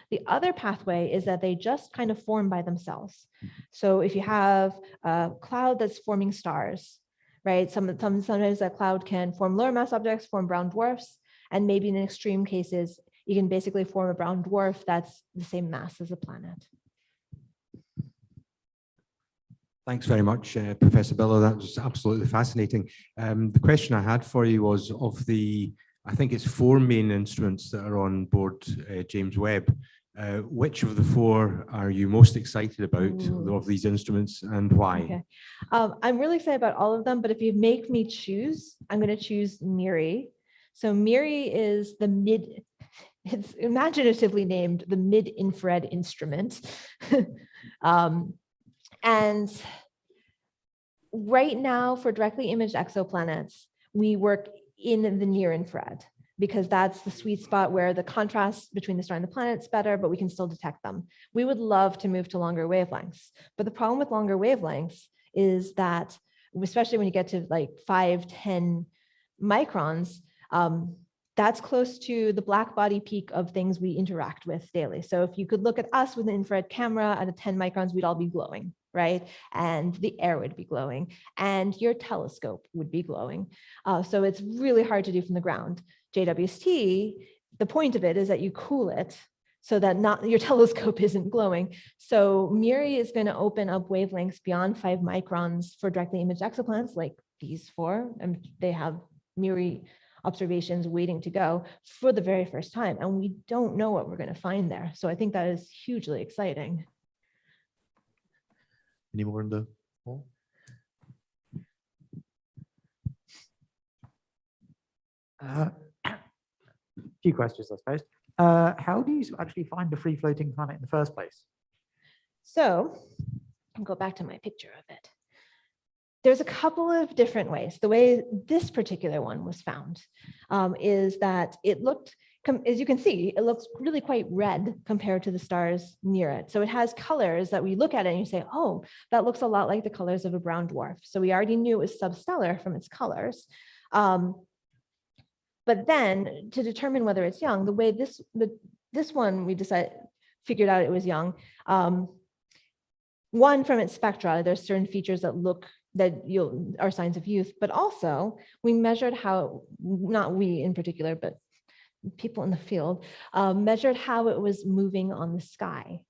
The other pathway is that they just kind of form by themselves. So if you have a cloud that's forming stars, right? Sometimes that cloud can form lower mass objects, form brown dwarfs, and maybe in extreme cases, you can basically form a brown dwarf that's the same mass as a planet. Thanks very much, Professor Biller. That was absolutely fascinating. The question I had for you was, of the, I think it's 4 main instruments that are on board James Webb, which of the 4 are you most excited about of these instruments, and why? Okay. I'm really excited about all of them, but if you make me choose, I'm going to choose MIRI. So MIRI is it's imaginatively named the mid-infrared instrument. And right now, for directly imaged exoplanets, we work in the near infrared, because that's the sweet spot where the contrast between the star and the planet is better, but we can still detect them. We would love to move to longer wavelengths, but the problem with longer wavelengths is that, especially when you get to like 5, 10 microns, that's close to the black body peak of things we interact with daily. So if you could look at us with an infrared camera at a 10 microns, we'd all be glowing, right? And the air would be glowing, and your telescope would be glowing. So it's really hard to do from the ground. JWST, the point of it is that you cool it so that not your telescope isn't glowing. So MIRI is going to open up wavelengths beyond 5 microns for directly imaged exoplanets like these 4, and they have MIRI observations waiting to go for the very first time. And we don't know what we're going to find there. So I think that is hugely exciting. Any more in the hall? Few questions, I suppose. How do you actually find a free-floating planet in the first place? So I'll go back to my picture of it. There's a couple of different ways. The way this particular one was found is that it looked, as you can see, it looks really quite red compared to the stars near it. So it has colors that we look at it and you say, oh, that looks a lot like the colors of a brown dwarf. So we already knew it was substellar from its colors. But then to determine whether it's young, the way this one we figured out it was young. One, from its spectra, there's certain features that are signs of youth, but also we measured how, not we in particular, but people in the field, measured how it was moving on the sky.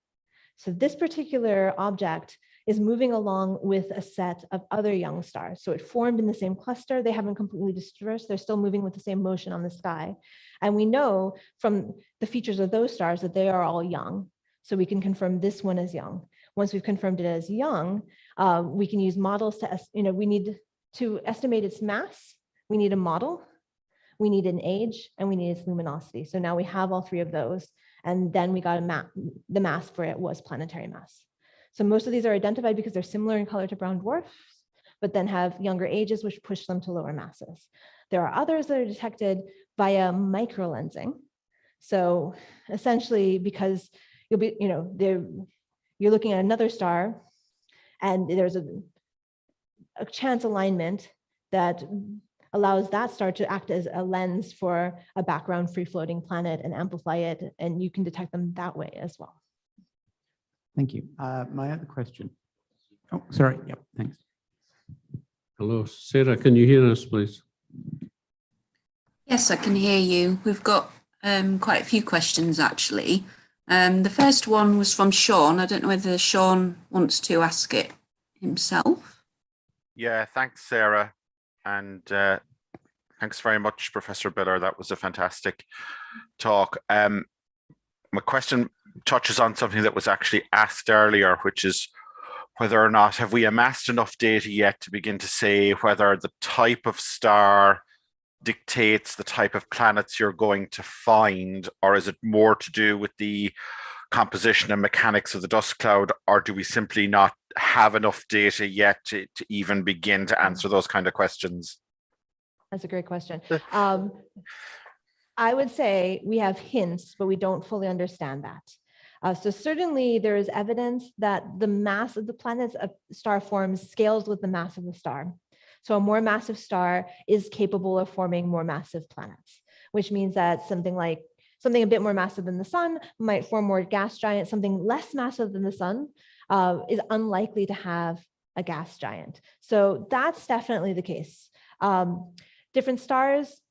So this particular object is moving along with a set of other young stars. So it formed in the same cluster. They haven't completely dispersed. They're still moving with the same motion on the sky. And we know from the features of those stars that they are all young. So we can confirm this one as young. Once we've confirmed it as young, we can use models to, we need to estimate its mass. We need a model, we need an age, and we need its luminosity. So now we have all 3 of those. And then we got a map. The mass for it was planetary mass. So most of these are identified because they're similar in color to brown dwarfs, but then have younger ages, which push them to lower masses. There are others that are detected via microlensing. So essentially, because you'll be, you're looking at another star and there's a chance alignment that allows that star to act as a lens for a background free-floating planet and amplify it, and you can detect them that way as well. Thank you. My other question. Oh, sorry. Yep, thanks. Hello, Sarah, can you hear us, please? Yes, I can hear you. We've got quite a few questions, actually. The first one was from Sean. I don't know whether Sean wants to ask it himself. Yeah, thanks, Sarah. And thanks very much, Professor Biller. That was a fantastic talk. My question touches on something that was actually asked earlier, which is whether or not have we amassed enough data yet to begin to say whether the type of star dictates the type of planets you're going to find, or is it more to do with the composition and mechanics of the dust cloud, or do we simply not have enough data yet to even begin to answer those kind of questions? That's a great question. I would say we have hints, but we don't fully understand that. So certainly there is evidence that the mass of the planets a star forms scales with the mass of the star. So a more massive star is capable of forming more massive planets, which means that something a bit more massive than the sun might form more gas giants. Something less massive than the sun is unlikely to have a gas giant. So that's definitely the case. Different stars,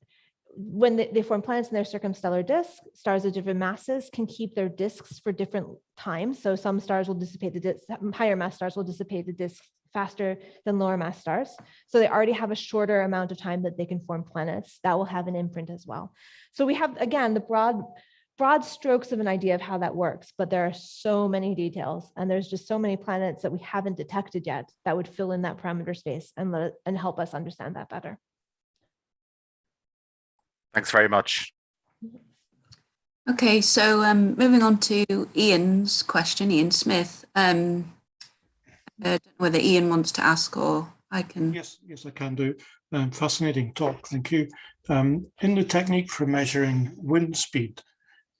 when they form planets in their circumstellar disk, stars of different masses can keep their disks for different times. So some stars will dissipate the disk, higher mass stars will dissipate the disk faster than lower mass stars. So they already have a shorter amount of time that they can form planets. That will have an imprint as well. So we have, again, the broad strokes of an idea of how that works, but there are so many details, and there's just so many planets that we haven't detected yet that would fill in that parameter space and help us understand that better. Thanks very much. Okay, so moving on to Ian's question, Ian Smith. I don't know whether Ian wants to ask or I can. Yes, I can do. Fascinating talk, thank you. In the technique for measuring wind speed,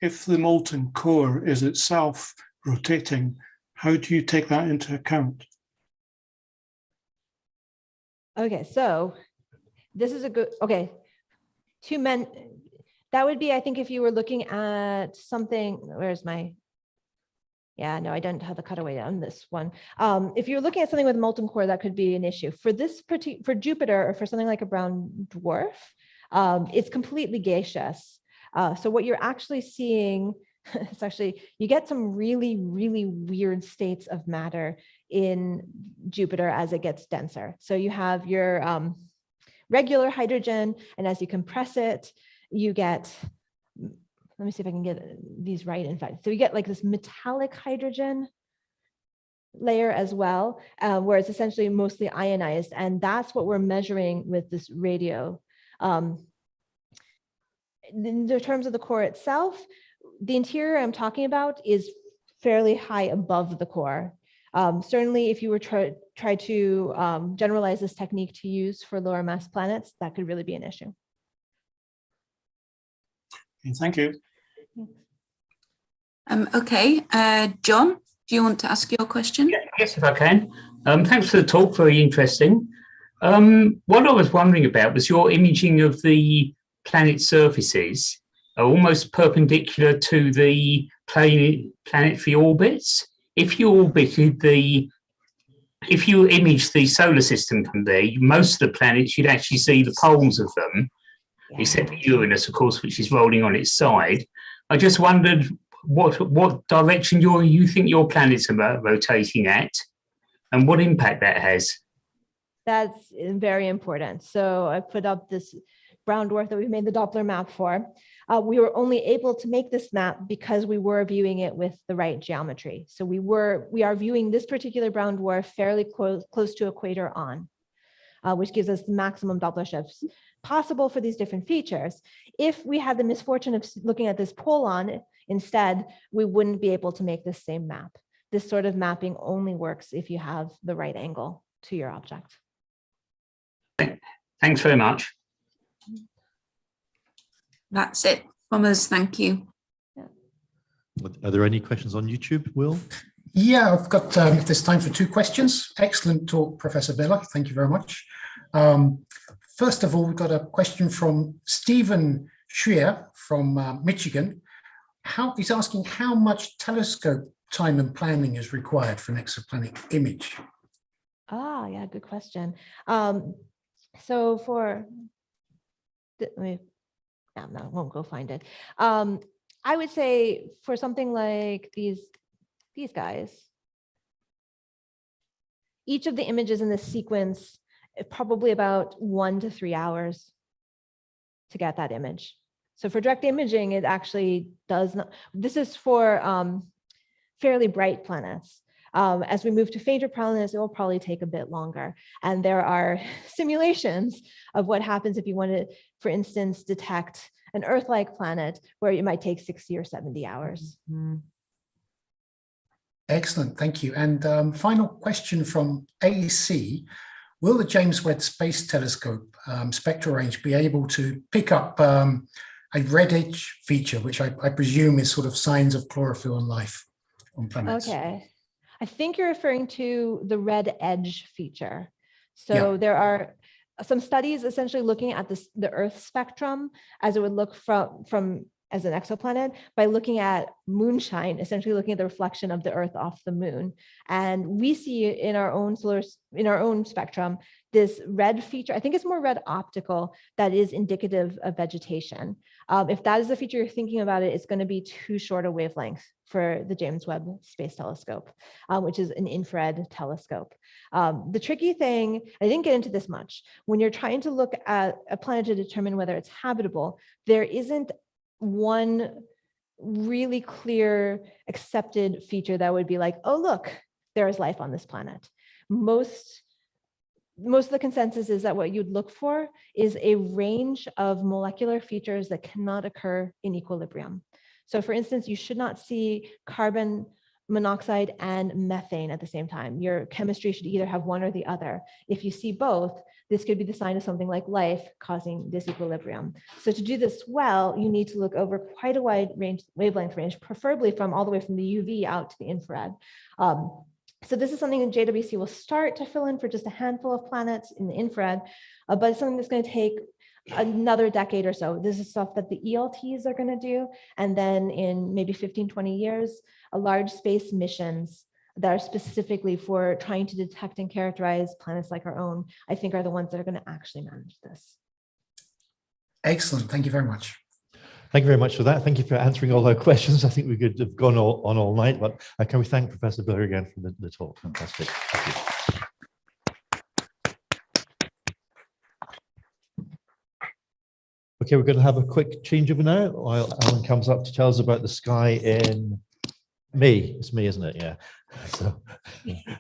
if the molten core is itself rotating, how do you take that into account? Okay, so this is a good, okay. That would be, I think, if you were looking at something, where's my, yeah, no, I don't have the cutaway on this one. If you're looking at something with molten core, that could be an issue. For for Jupiter, or for something like a brown dwarf, it's completely gaseous. So what you're actually seeing, it's actually, you get some really, really weird states of matter in Jupiter as it gets denser. So you have your regular hydrogen, and as you compress it, you get, let me see if I can get these right, in fact. So you get like this metallic hydrogen layer as well, where it's essentially mostly ionized, and that's what we're measuring with this radio. In the terms of the core itself, the interior I'm talking about is fairly high above the core. Certainly, if you were try to generalize this technique to use for lower mass planets, that could really be an issue. Thank you. Okay, John, do you want to ask your question? Yes, if I can. Thanks for the talk, very interesting. What I was wondering about was your imaging of the planet surfaces are almost perpendicular to the planetary orbits. If you image the solar system from there, most of the planets, you'd actually see the poles of them, except for Uranus, of course, which is rolling on its side. I just wondered what direction you think your planets are rotating at, and what impact that has. That's very important. So I put up this brown dwarf that we made the Doppler map for. We were only able to make this map because we were viewing it with the right geometry. So we are viewing this particular brown dwarf fairly close to equator on, which gives us the maximum Doppler shifts possible for these different features. If we had the misfortune of looking at this pole on instead, we wouldn't be able to make this same map. This sort of mapping only works if you have the right angle to your object. Thanks very much. That's it from us. Thank you. Are there any questions on YouTube, Will? Yeah, I've got, if there's time for 2 questions. Excellent talk, Professor Biller. Thank you very much. First of all, we've got a question from Stephen Schreier from Michigan. He's asking how much telescope time and planning is required for an exoplanet image? Ah, yeah, good question. So for, no, I won't go find it. I would say for something like these guys, each of the images in this sequence, probably about 1 to 3 hours to get that image. So for direct imaging, it actually does not, this is for fairly bright planets. As we move to fainter planets, it will probably take a bit longer. And there are simulations of what happens if you want to, for instance, detect an Earth-like planet where it might take 60 or 70 hours. Excellent, thank you. And final question from AC. Will the James Webb Space Telescope spectral range be able to pick up a red edge feature, which I presume is sort of signs of chlorophyll and life on planets? Okay. I think you're referring to the red edge feature. So there are some studies essentially looking at the Earth spectrum as it would look from as an exoplanet by looking at moonshine, essentially looking at the reflection of the Earth off the moon. And we see in our own spectrum, this red feature, I think it's more red optical, that is indicative of vegetation. If that is the feature you're thinking about it's going to be too short a wavelength for the James Webb Space Telescope, which is an infrared telescope. The tricky thing, I didn't get into this much, when you're trying to look at a planet to determine whether it's habitable, there isn't one really clear accepted feature that would be like, oh, look, there is life on this planet. Most of the consensus is that what you'd look for is a range of molecular features that cannot occur in equilibrium. So for instance, you should not see carbon monoxide and methane at the same time. Your chemistry should either have one or the other. If you see both, this could be the sign of something like life causing disequilibrium. So to do this well, you need to look over quite a wide range, wavelength range, preferably from all the way from the UV out to the infrared. So this is something that JWC will start to fill in for just a handful of planets in the infrared, but it's something that's going to take another decade or so. This is stuff that the ELTs are going to do. And then in maybe 15, 20 years, a large space missions that are specifically for trying to detect and characterize planets like our own, I think are the ones that are going to actually manage this. Excellent. Thank you very much. Thank you very much for that. Thank you for answering all our questions. I think we could have gone on all night, but can we thank Professor Biller again for the talk? Fantastic. Thank you. Okay, we're going to have a quick changeover now while Alan comes up to tell us about the sky in May. It's May, isn't it? Yeah. So, yeah.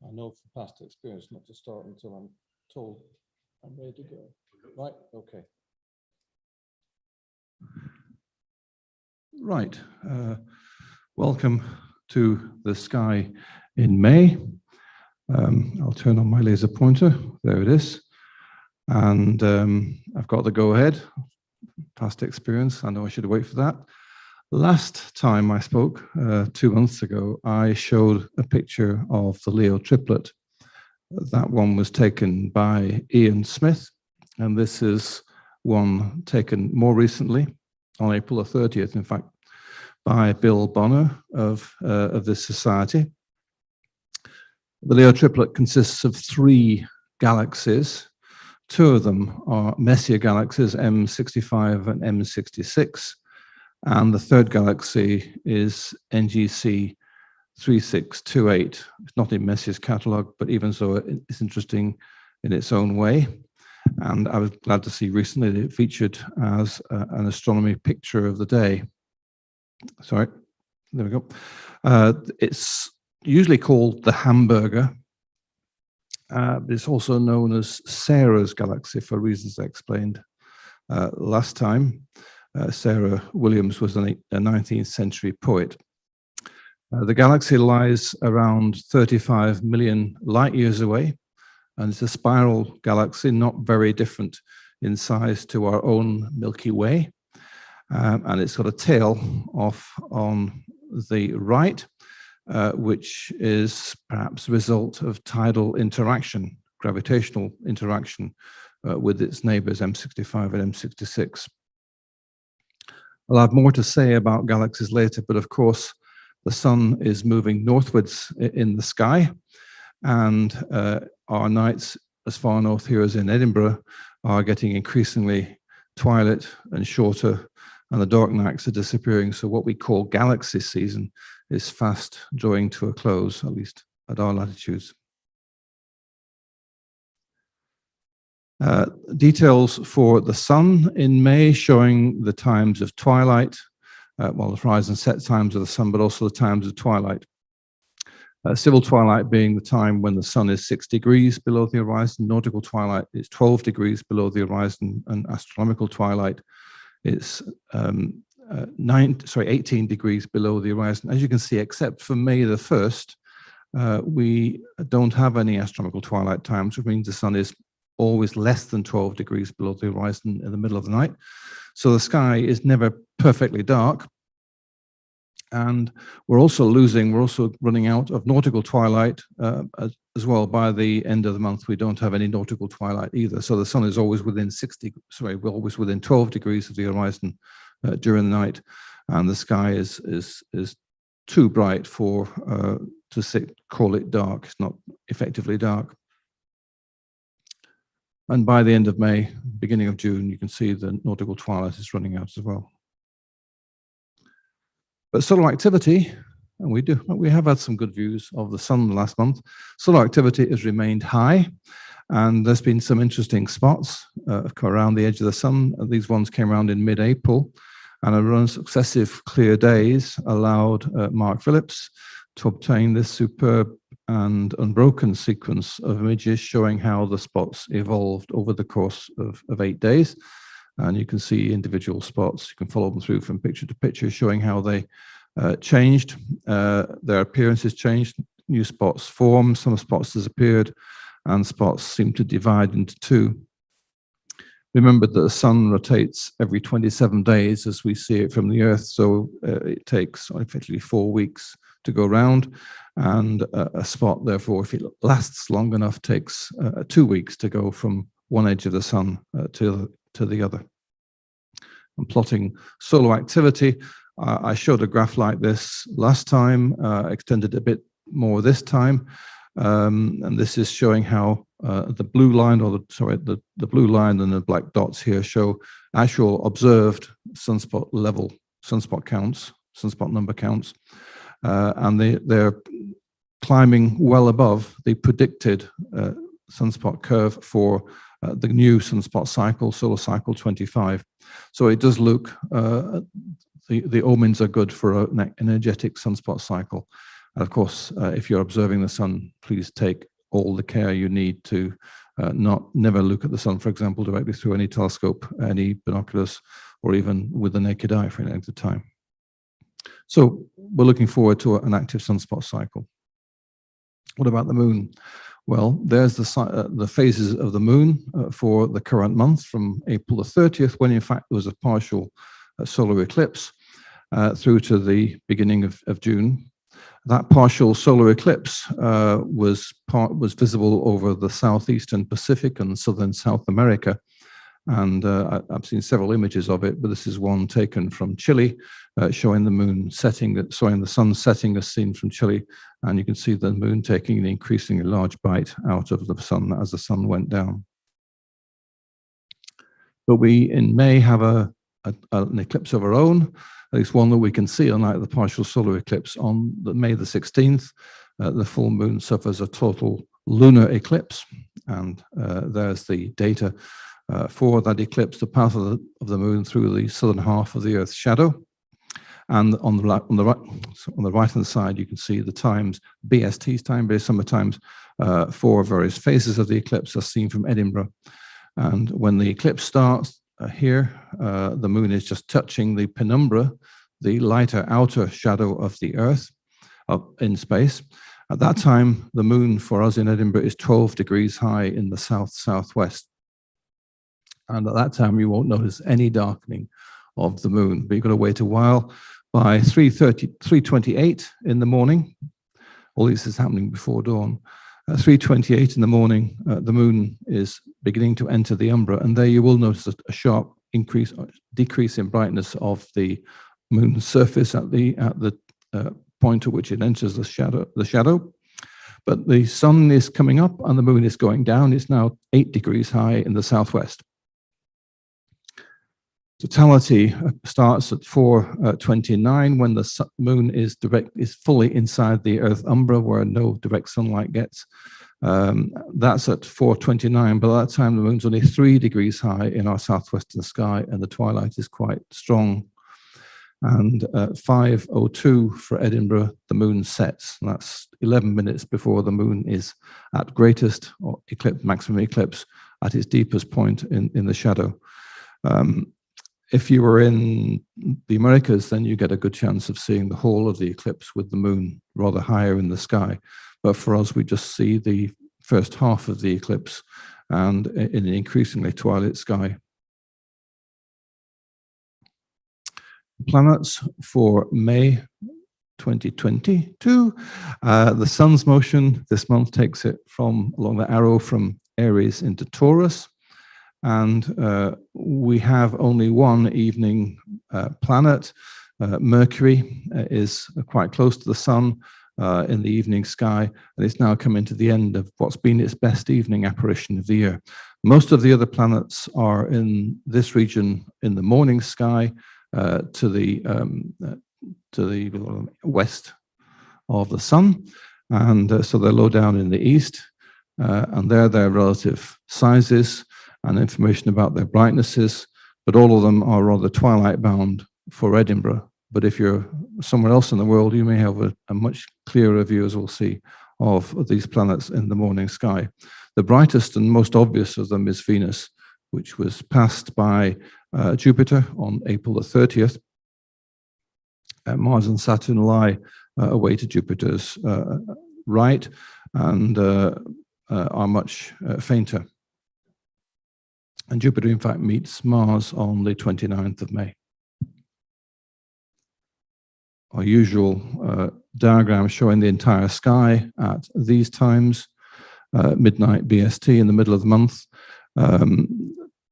I know from past experience not to start until I'm told I'm ready to go. Right, okay. Right, welcome to the sky in May. I'll turn on my laser pointer, there it is. And I've got the go ahead, past experience, I know I should wait for that. Last time I spoke, 2 months ago, I showed a picture of the Leo triplet. That one was taken by Ian Smith, and this is one taken more recently, on April the 30th, in fact, by Bill Bonner of this society. The Leo triplet consists of 3 galaxies. 2 of them are Messier galaxies, M65 and M66. And the 3rd galaxy is NGC 3628. It's not in Messier's catalogue, but even so, it's interesting in its own way. And I was glad to see recently that it featured as an astronomy picture of the day. Sorry, there we go. It's usually called the hamburger, but it's also known as Sarah's galaxy for reasons I explained last time. Sarah Williams was a 19th century poet. The galaxy lies around 35 million light years away, and it's a spiral galaxy, not very different in size to our own Milky Way. And it's got a tail off on the right, which is perhaps a result of tidal interaction, gravitational interaction with its neighbors M65 and M66. I'll have more to say about galaxies later, but of course, the sun is moving northwards in the sky, and our nights as far north here as in Edinburgh are getting increasingly twilight and shorter, and the dark nights are disappearing. So what we call galaxy season is fast drawing to a close, at least at our latitudes. Details for the sun in May showing the times of twilight, well, the rise and set times of the sun, but also the times of twilight. Civil twilight being the time when the sun is 6 degrees below the horizon. Nautical twilight is 12 degrees below the horizon, and astronomical twilight is 18 degrees below the horizon. As you can see, except for May the 1st, we don't have any astronomical twilight times, which means the sun is always less than 12 degrees below the horizon in the middle of the night. So the sky is never perfectly dark. And we're also running out of nautical twilight as well. By the end of the month, we don't have any nautical twilight either. So the sun is always within we're always within 12 degrees of the horizon during the night. And the sky is too bright for call it dark. It's not effectively dark. And by the end of May, beginning of June, you can see the nautical twilight is running out as well. But solar activity, and we have had some good views of the sun last month. Solar activity has remained high, and there's been some interesting spots around the edge of the sun. These ones came around in mid-April, and a run of successive clear days allowed Mark Phillips to obtain this superb and unbroken sequence of images showing how the spots evolved over the course of 8 days. And you can see individual spots. You can follow them through from picture to picture, showing how they changed, their appearances changed, new spots formed, some spots disappeared, and spots seem to divide into two. Remember that the sun rotates every 27 days as we see it from the Earth, so it takes effectively 4 weeks to go round, and a spot, therefore, if it lasts long enough, takes 2 weeks to go from one edge of the sun to the other. And plotting solar activity, I showed a graph like this last time, extended a bit more this time, and this is showing how the blue line, or the blue line and the black dots here show actual observed sunspot level, sunspot counts, sunspot number counts, and they're climbing well above the predicted sunspot curve for the new sunspot cycle, solar cycle 25. So it does look, the omens are good for an energetic sunspot cycle. And of course, if you're observing the sun, please take all the care you need to never look at the sun, for example, directly through any telescope, any binoculars, or even with the naked eye for any length of time. So we're looking forward to an active sunspot cycle. What about the moon? Well, there's the phases of the moon for the current month from April the 30th, when in fact there was a partial solar eclipse, through to the beginning of June. That partial solar eclipse was visible over the southeastern Pacific and southern South America. And I've seen several images of it, but this is one taken from Chile, showing the moon setting, showing the sun setting as seen from Chile. And you can see the moon taking an increasingly large bite out of the sun as the sun went down. But we, in May, have an eclipse of our own, at least one that we can see, unlike the partial solar eclipse. On May the 16th, the full moon suffers a total lunar eclipse. And there's the data for that eclipse, the path of the moon through the southern half of the Earth's shadow. And on the right-hand side, you can see the times, BST's time, British Summer Times, for various phases of the eclipse as seen from Edinburgh. And when the eclipse starts here, the moon is just touching the penumbra, the lighter outer shadow of the Earth in space. At that time, the moon for us in Edinburgh is 12 degrees high in the south-southwest. And at that time, you won't notice any darkening of the moon, but you've got to wait a while. By 3:28 in the morning, all this is happening before dawn. 3:28 in the morning, the moon is beginning to enter the umbra, and there you will notice a sharp decrease in brightness of the moon's surface at the point at which it enters the shadow. But the sun is coming up and the moon is going down. It's now 8 degrees high in the southwest. Totality starts at 4:29 when the moon is fully inside the Earth umbra, where no direct sunlight gets. That's at 4:29, but at that time the moon's only 3 degrees high in our southwestern sky, and the twilight is quite strong. And at 5:02 for Edinburgh, the moon sets. And that's 11 minutes before the moon is at greatest, or maximum eclipse, at its deepest point in the shadow. If you were in the Americas, then you get a good chance of seeing the whole of the eclipse with the moon rather higher in the sky. But for us, we just see the first half of the eclipse and in an increasingly twilight sky. Planets for May 2022. The sun's motion this month takes it along the arrow from Aries into Taurus. And we have only one evening planet. Mercury is quite close to the sun, in the evening sky, and it's now coming to the end of what's been its best evening apparition of the year. Most of the other planets are in this region in the morning sky to the west of the sun, and so they're low down in the east, and there their relative sizes and information about their brightnesses, but all of them are rather twilight bound for Edinburgh. But if you're somewhere else in the world, you may have a much clearer view, as we'll see, of these planets in the morning sky. The brightest and most obvious of them is Venus, which was passed by Jupiter on April the 30th. Mars and Saturn lie away to Jupiter's right and are much fainter. And Jupiter, in fact, meets Mars on the 29th of May. Our usual diagram showing the entire sky at these times, midnight BST in the middle of the month.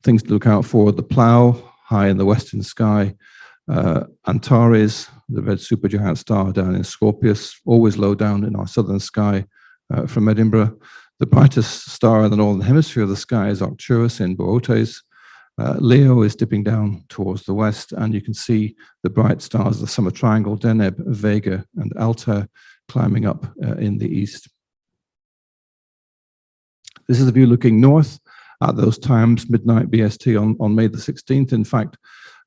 Things to look out for: the Plough, high in the western sky, Antares, the red supergiant star down in Scorpius, always low down in our southern sky from Edinburgh. The brightest star in the northern hemisphere of the sky is Arcturus in Boötes. Leo is dipping down towards the west, and you can see the bright stars of the summer triangle, Deneb, Vega, and Altair, climbing up in the east. This is the view looking north at those times, midnight BST on May the 16th. In fact,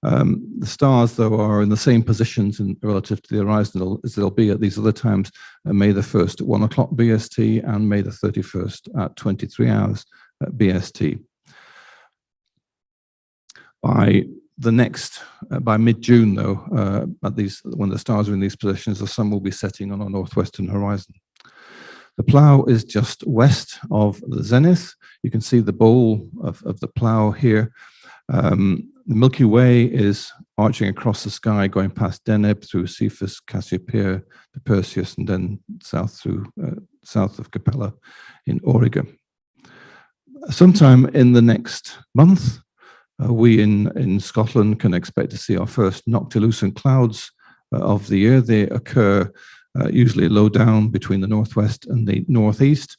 the stars, though, are in the same positions relative to the horizon as they'll be at these other times, May the 1st at 1 o'clock BST and May the 31st at 23 hours BST. By mid-June, though, when the stars are in these positions, the sun will be setting on our northwestern horizon. The Plough is just west of the zenith. You can see the bowl of the Plough here. The Milky Way is arching across the sky, going past Deneb through Cephus, Cassiopeia to Perseus, and then south through south of Capella in Auriga. Sometime in the next month, we in Scotland can expect to see our first noctilucent clouds of the year. They occur usually low down between the northwest and the northeast,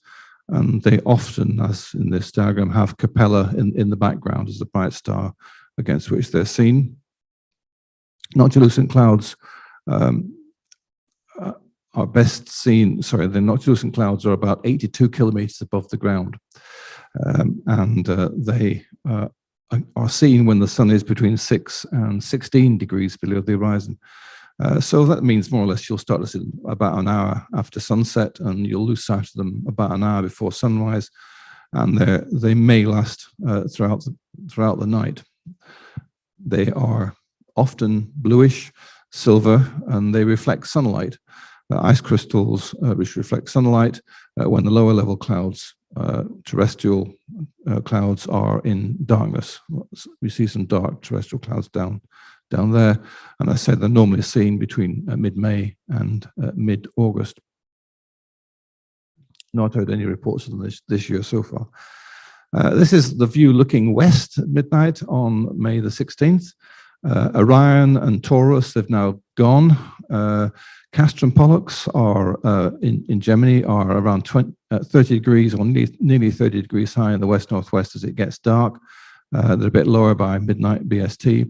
and they often, as in this diagram, have Capella in the background as the bright star against which they're seen. Noctilucent clouds are best seen, the noctilucent clouds are about 82 kilometers above the ground, and they are seen when the sun is between 6 and 16 degrees below the horizon. So that means more or less you'll start to see them about an hour after sunset, and you'll lose sight of them about an hour before sunrise, and they may last throughout the night. They are often bluish, silver, and they reflect sunlight. Ice crystals which reflect sunlight when the lower level clouds, terrestrial clouds, are in darkness. We see some dark terrestrial clouds down there, and I said they're normally seen between mid-May and mid-August. Not heard any reports of them this year so far. This is the view looking west at midnight on May the 16th. Orion and Taurus, they've now gone. Castor and Pollux are in Gemini, are around 30 degrees or nearly 30 degrees high in the west-northwest as it gets dark. They're a bit lower by midnight BST.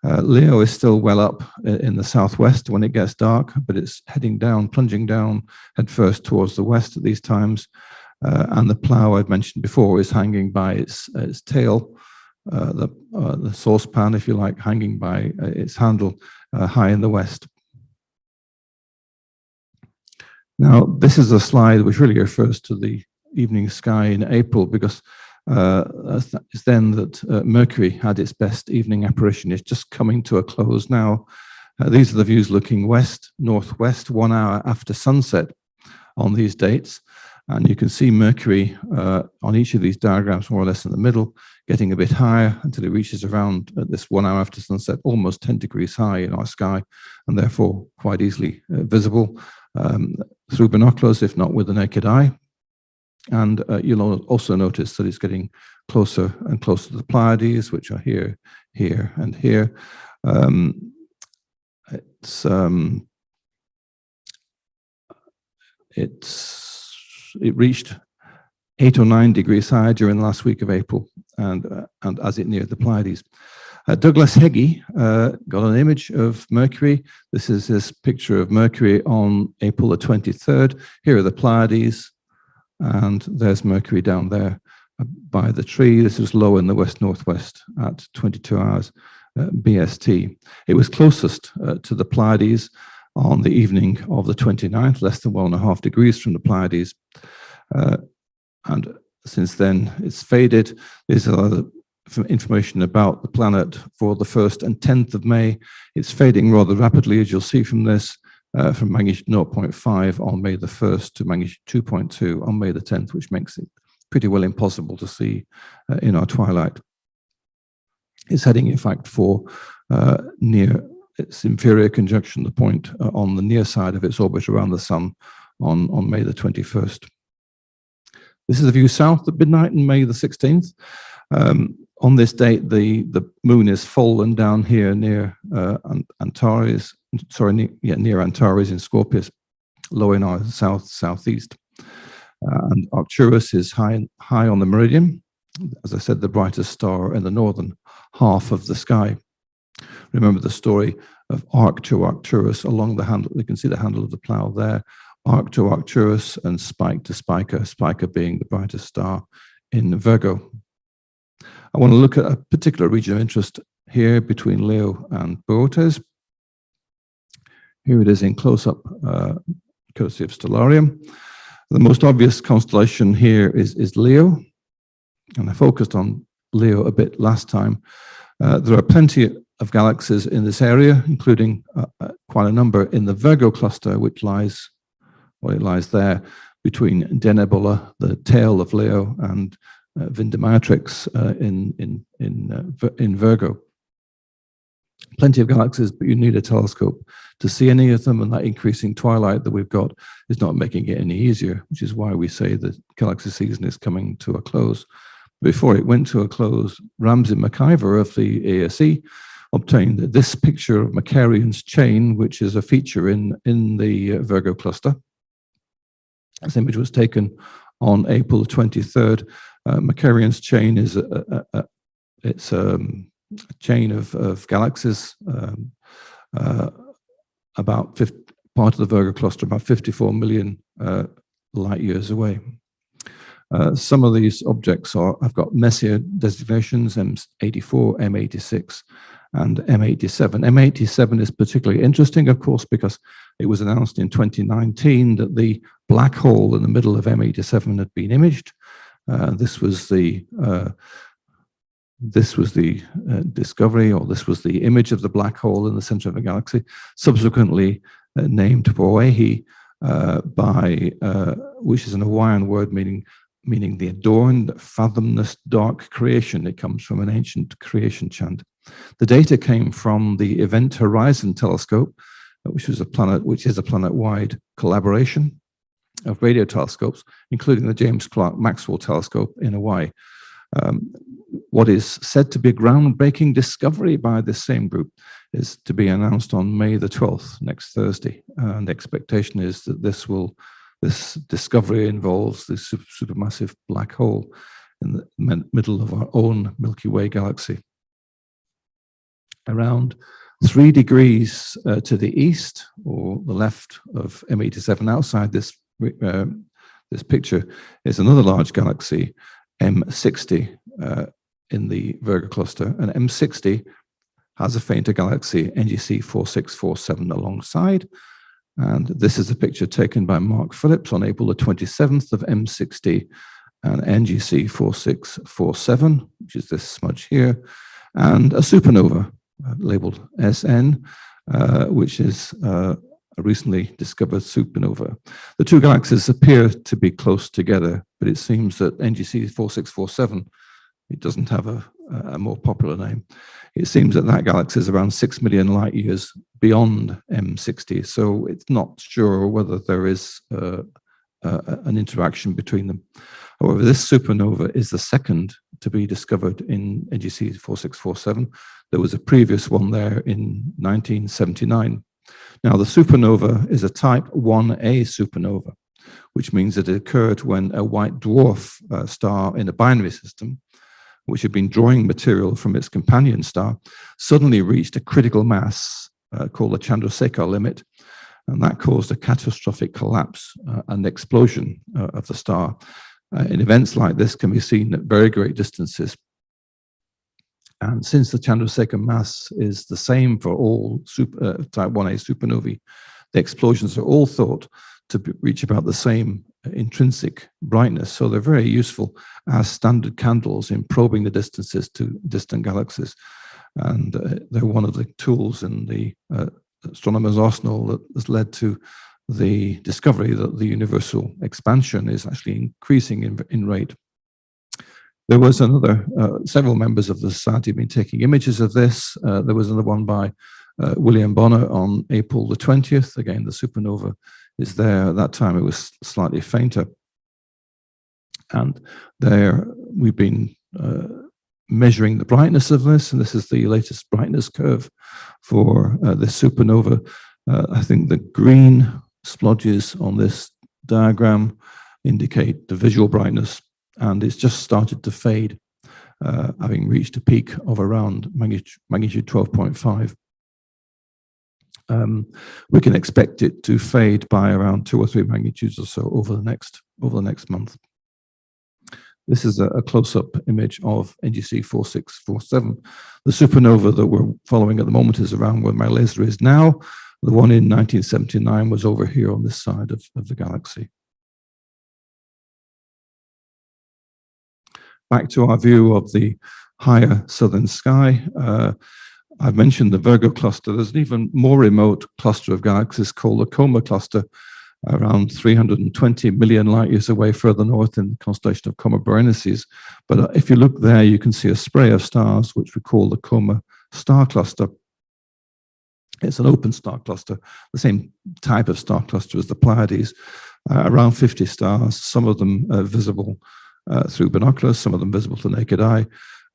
Leo is still well up in the southwest when it gets dark, but it's heading down, plunging down head first towards the west at these times. And the Plough I've mentioned before is hanging by its tail, the saucepan, if you like, hanging by its handle high in the west. Now, this is a slide which really refers to the evening sky in April, because it's then that Mercury had its best evening apparition. It's just coming to a close now. These are the views looking west, northwest, 1 hour after sunset on these dates. And you can see Mercury on each of these diagrams, more or less in the middle, getting a bit higher until it reaches around this 1 hour after sunset, almost 10 degrees high in our sky, and therefore quite easily visible through binoculars, if not with the naked eye. And you'll also notice that it's getting closer and closer to the Pleiades, which are here, here, and here. it reached 8 or 9 degrees higher during the last week of April, and as it neared the Pleiades. Douglas Heggie got an image of Mercury. This is his picture of Mercury on April the 23rd. Here are the Pleiades, and there's Mercury down there by the tree. This is low in the west-northwest at 22 hours BST. It was closest to the Pleiades on the evening of the 29th, less than 1.5 degrees from the Pleiades. And since then, it's faded. There's a lot of information about the planet for the 1st and 10th of May. It's fading rather rapidly, as you'll see from this, from magnitude 0.5 on May the 1st to magnitude 2.2 on May the 10th, which makes it pretty well impossible to see in our twilight. It's heading, in fact, for near its inferior conjunction, the point on the near side of its orbit around the Sun on May the 21st. This is a view south at midnight on May the 16th. On this date, the moon is full and down here near Antares, near Antares in Scorpius, low in our southeast. And Arcturus is high on the meridian. As I said, the brightest star in the northern half of the sky. Remember the story of arc to Arcturus along the handle. You can see the handle of the plough there. Arc to Arcturus and spike to Spica, Spica being the brightest star in Virgo. I want to look at a particular region of interest here between Leo and Boötes. Here it is in close-up, courtesy of Stellarium. The most obvious constellation here is Leo, and I focused on Leo a bit last time. There are plenty of galaxies in this area, including quite a number in the Virgo cluster, which lies there between Denebola, the tail of Leo, and Vindematrix in Virgo. Plenty of galaxies, but you need a telescope to see any of them, and that increasing twilight that we've got is not making it any easier, which is why we say the galaxy season is coming to a close. Before it went to a close, Ramsay McIver of the ASE obtained this picture of Macarian's chain, which is a feature in the Virgo cluster. This image was taken on April 23rd. Macarian's chain is a chain of galaxies, about part of the Virgo cluster, about 54 million light years away. Some of these objects have got Messier designations, M84, M86, and M87. M87 is particularly interesting, of course, because it was announced in 2019 that the black hole in the middle of M87 had been imaged. This was the discovery, or this was the image of the black hole in the center of a galaxy, subsequently named Boehi which is an Hawaiian word meaning the adorned, fathomless, dark creation. It comes from an ancient creation chant. The data came from the Event Horizon Telescope, which is a planet-wide collaboration of radio telescopes, including the James Clerk Maxwell Telescope in Hawaii. What is said to be a groundbreaking discovery by this same group is to be announced on May the 12th, next Thursday. And the expectation is that this discovery involves this supermassive black hole in the middle of our own Milky Way galaxy. Around 3 degrees to the east, or the left of M87, outside this picture, is another large galaxy, M60, in the Virgo cluster. And M60 has a fainter galaxy, NGC 4647, alongside. And this is a picture taken by Mark Phillips on April the 27th of M60 and NGC 4647, which is this smudge here, and a supernova labeled SN, which is a recently discovered supernova. The two galaxies appear to be close together, but it seems that NGC 4647, it doesn't have a more popular name. It seems that galaxy is around 6 million light years beyond M60, so it's not sure whether there is an interaction between them. However, this supernova is the second to be discovered in NGC 4647. There was a previous one there in 1979. Now, the supernova is a type 1a supernova. which means that it occurred when a white dwarf star in a binary system, which had been drawing material from its companion star, suddenly reached a critical mass called the Chandrasekhar limit, and that caused a catastrophic collapse and explosion of the star. And events like this can be seen at very great distances. And since the Chandrasekhar mass is the same for all type 1a supernovae, the explosions are all thought to reach about the same intrinsic brightness. So they're very useful as standard candles in probing the distances to distant galaxies. And they're one of the tools in the astronomer's arsenal that has led to the discovery that the universal expansion is actually increasing in rate. There was another, several members of the society have been taking images of this. There was another one by William Bonner on April the 20th. Again, the supernova is there. At that time, it was slightly fainter. And there we've been measuring the brightness of this, and this is the latest brightness curve for this supernova. I think the green splodges on this diagram indicate the visual brightness, and it's just started to fade, having reached a peak of around magnitude 12.5. We can expect it to fade by around 2 or 3 magnitudes or so over the next month. This is a close-up image of NGC 4647. The supernova that we're following at the moment is around where my laser is now. The one in 1979 was over here on this side of the galaxy. Back to our view of the higher southern sky. I've mentioned the Virgo cluster. There's an even more remote cluster of galaxies called the Coma cluster, around 320 million light years away further north in the constellation of Coma Berenices. But if you look there, you can see a spray of stars, which we call the Coma star cluster. It's an open star cluster, the same type of star cluster as the Pleiades, around 50 stars, some of them visible through binoculars, some of them visible to the naked eye.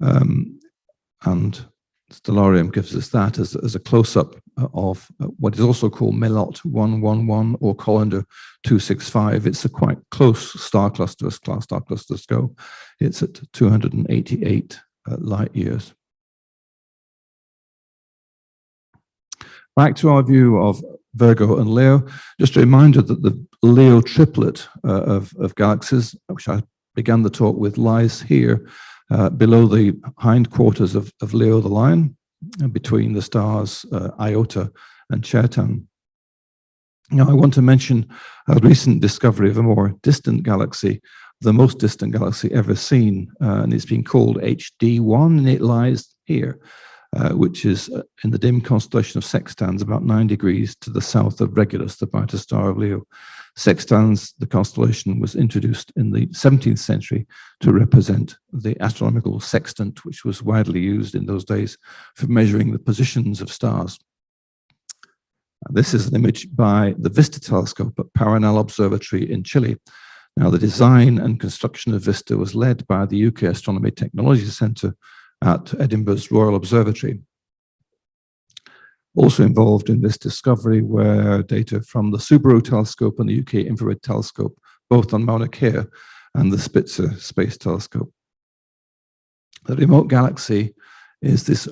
And Stellarium gives us that as a close-up of what is also called Melot 111 or Colander 265. It's a quite close star cluster as star clusters go. It's at 288 light years. Back to our view of Virgo and Leo, just a reminder that the Leo triplet of galaxies, which I began the talk with, lies here below the hindquarters of Leo the Lion, between the stars Iota and Chertan. Now, I want to mention a recent discovery of a more distant galaxy, the most distant galaxy ever seen, and it's been called HD1, and it lies here, which is in the dim constellation of Sextans, about 9 degrees to the south of Regulus, the brightest star of Leo. Sextans, the constellation, was introduced in the 17th century to represent the astronomical sextant, which was widely used in those days for measuring the positions of stars. This is an image by the Vista telescope at Paranal Observatory in Chile. Now, the design and construction of Vista was led by the UK Astronomy Technology Centre at Edinburgh's Royal Observatory. Also involved in this discovery were data from the Subaru telescope and the UK Infrared Telescope, both on Mauna Kea, and the Spitzer Space Telescope. The remote galaxy is this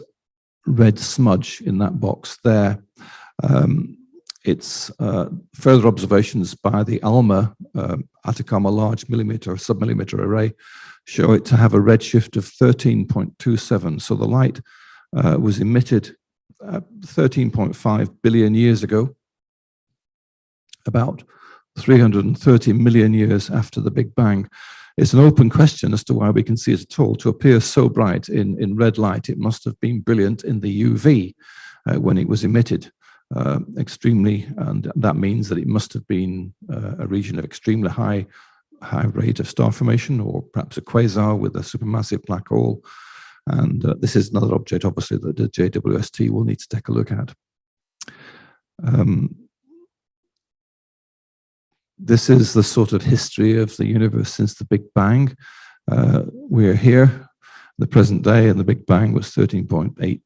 red smudge in that box there. It's further observations by the ALMA Atacama Large Millimeter or Submillimeter Array show it to have a redshift of 13.27. So the light was emitted 13.5 billion years ago, about 330 million years after the Big Bang. It's an open question as to why we can see it at all. To appear so bright in red light, it must have been brilliant in the UV when it was emitted. Extremely, and that means that it must have been a region of extremely high rate of star formation, or perhaps a quasar with a supermassive black hole. And this is another object, obviously, that the JWST will need to take a look at. This is the sort of history of the universe since the Big Bang. We're here, the present day, and the Big Bang was 13.8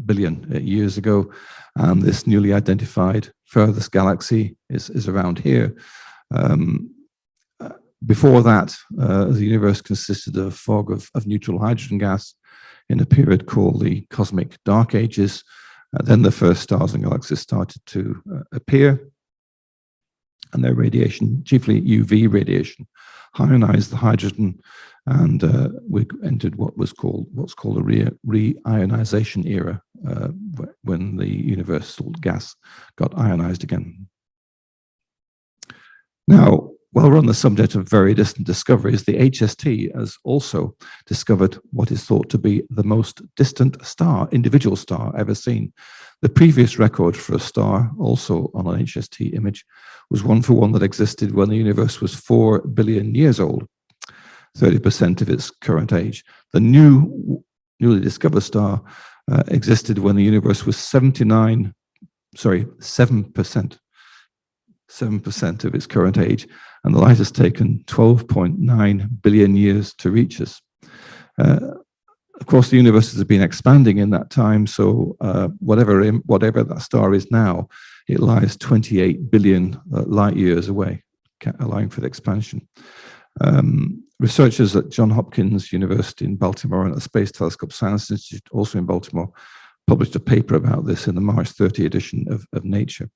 billion years ago, and this newly identified furthest galaxy is around here. Before that, the universe consisted of a fog of neutral hydrogen gas in a period called the cosmic dark ages. Then the first stars and galaxies started to appear, and their radiation, chiefly UV radiation, ionized the hydrogen, and we entered what's called a re-ionization era, when the universal gas got ionized again. Now, while we're on the subject of very distant discoveries, the HST has also discovered what is thought to be the most distant individual star ever seen. The previous record for a star, also on an HST image, was one that existed when the universe was 4 billion years old, 30% of its current age. The newly discovered star existed when the universe was 7% of its current age, and the light has taken 12.9 billion years to reach us. Of course, the universe has been expanding in that time, so whatever that star is now, it lies 28 billion light years away, allowing for the expansion. Researchers at Johns Hopkins University in Baltimore and at the Space Telescope Science Institute, also in Baltimore, published a paper about this in the March 30 edition of Nature.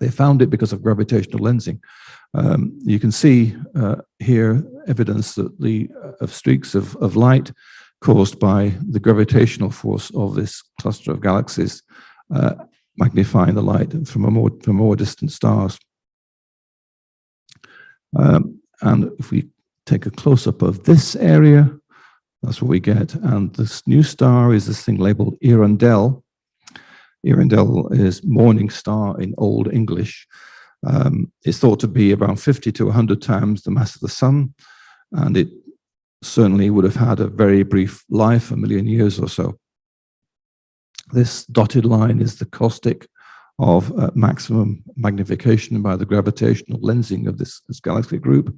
They found it because of gravitational lensing. You can see here evidence that of streaks of light caused by the gravitational force of this cluster of galaxies, magnifying the light from more distant stars. And if we take a close-up of this area, that's what we get. And this new star is this thing labeled Earendel. Earendel is morning star in Old English. It's thought to be around 50 to 100 times the mass of the sun, and it certainly would have had a very brief life, 1 million years or so. This dotted line is the caustic of maximum magnification by the gravitational lensing of this galaxy group.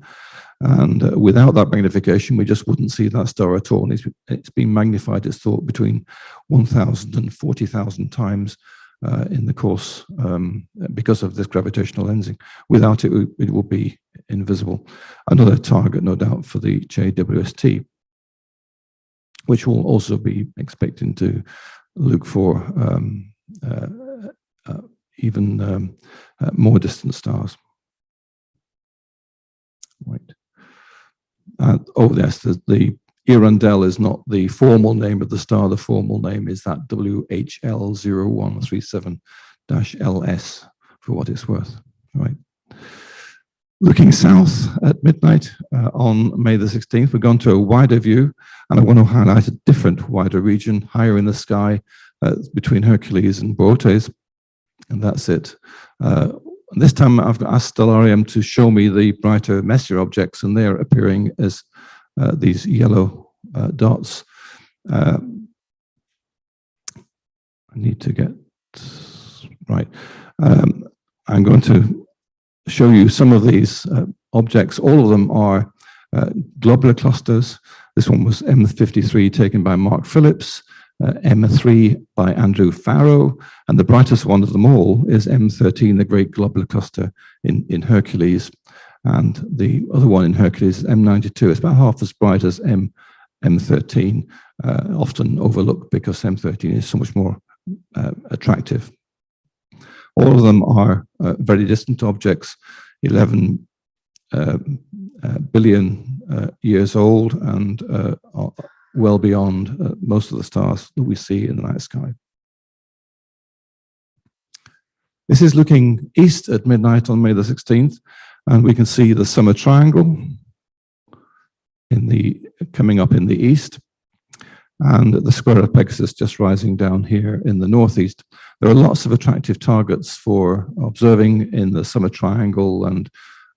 And without that magnification, we just wouldn't see that star at all. And it's been magnified, it's thought, between 1,000 and 40,000 times in the course because of this gravitational lensing. Without it, it will be invisible. Another target, no doubt, for the JWST, which will also be expecting to look for even more distant stars. Right. Oh, yes, the Earendel is not the formal name of the star. The formal name is that WHL0137-LS, for what it's worth. Right. Looking south at midnight on May the 16th, we've gone to a wider view, and I want to highlight a different wider region higher in the sky between Hercules and Boötes, and that's it. This time I've asked Stellarium to show me the brighter, messier objects, and they're appearing as these yellow dots. I need to get right. I'm going to show you some of these objects. All of them are globular clusters. This one was M53 taken by Mark Phillips, M3 by Andrew Farrow, and the brightest one of them all is M13, the Great Globular Cluster in Hercules. And the other one in Hercules is M92. It's about half as bright as M13, often overlooked because M13 is so much more attractive. All of them are very distant objects, 11 billion years old, and well beyond most of the stars that we see in the night sky. This is looking east at midnight on May the 16th, and we can see the Summer Triangle coming up in the east, and the square of Pegasus just rising down here in the northeast. There are lots of attractive targets for observing in the Summer Triangle and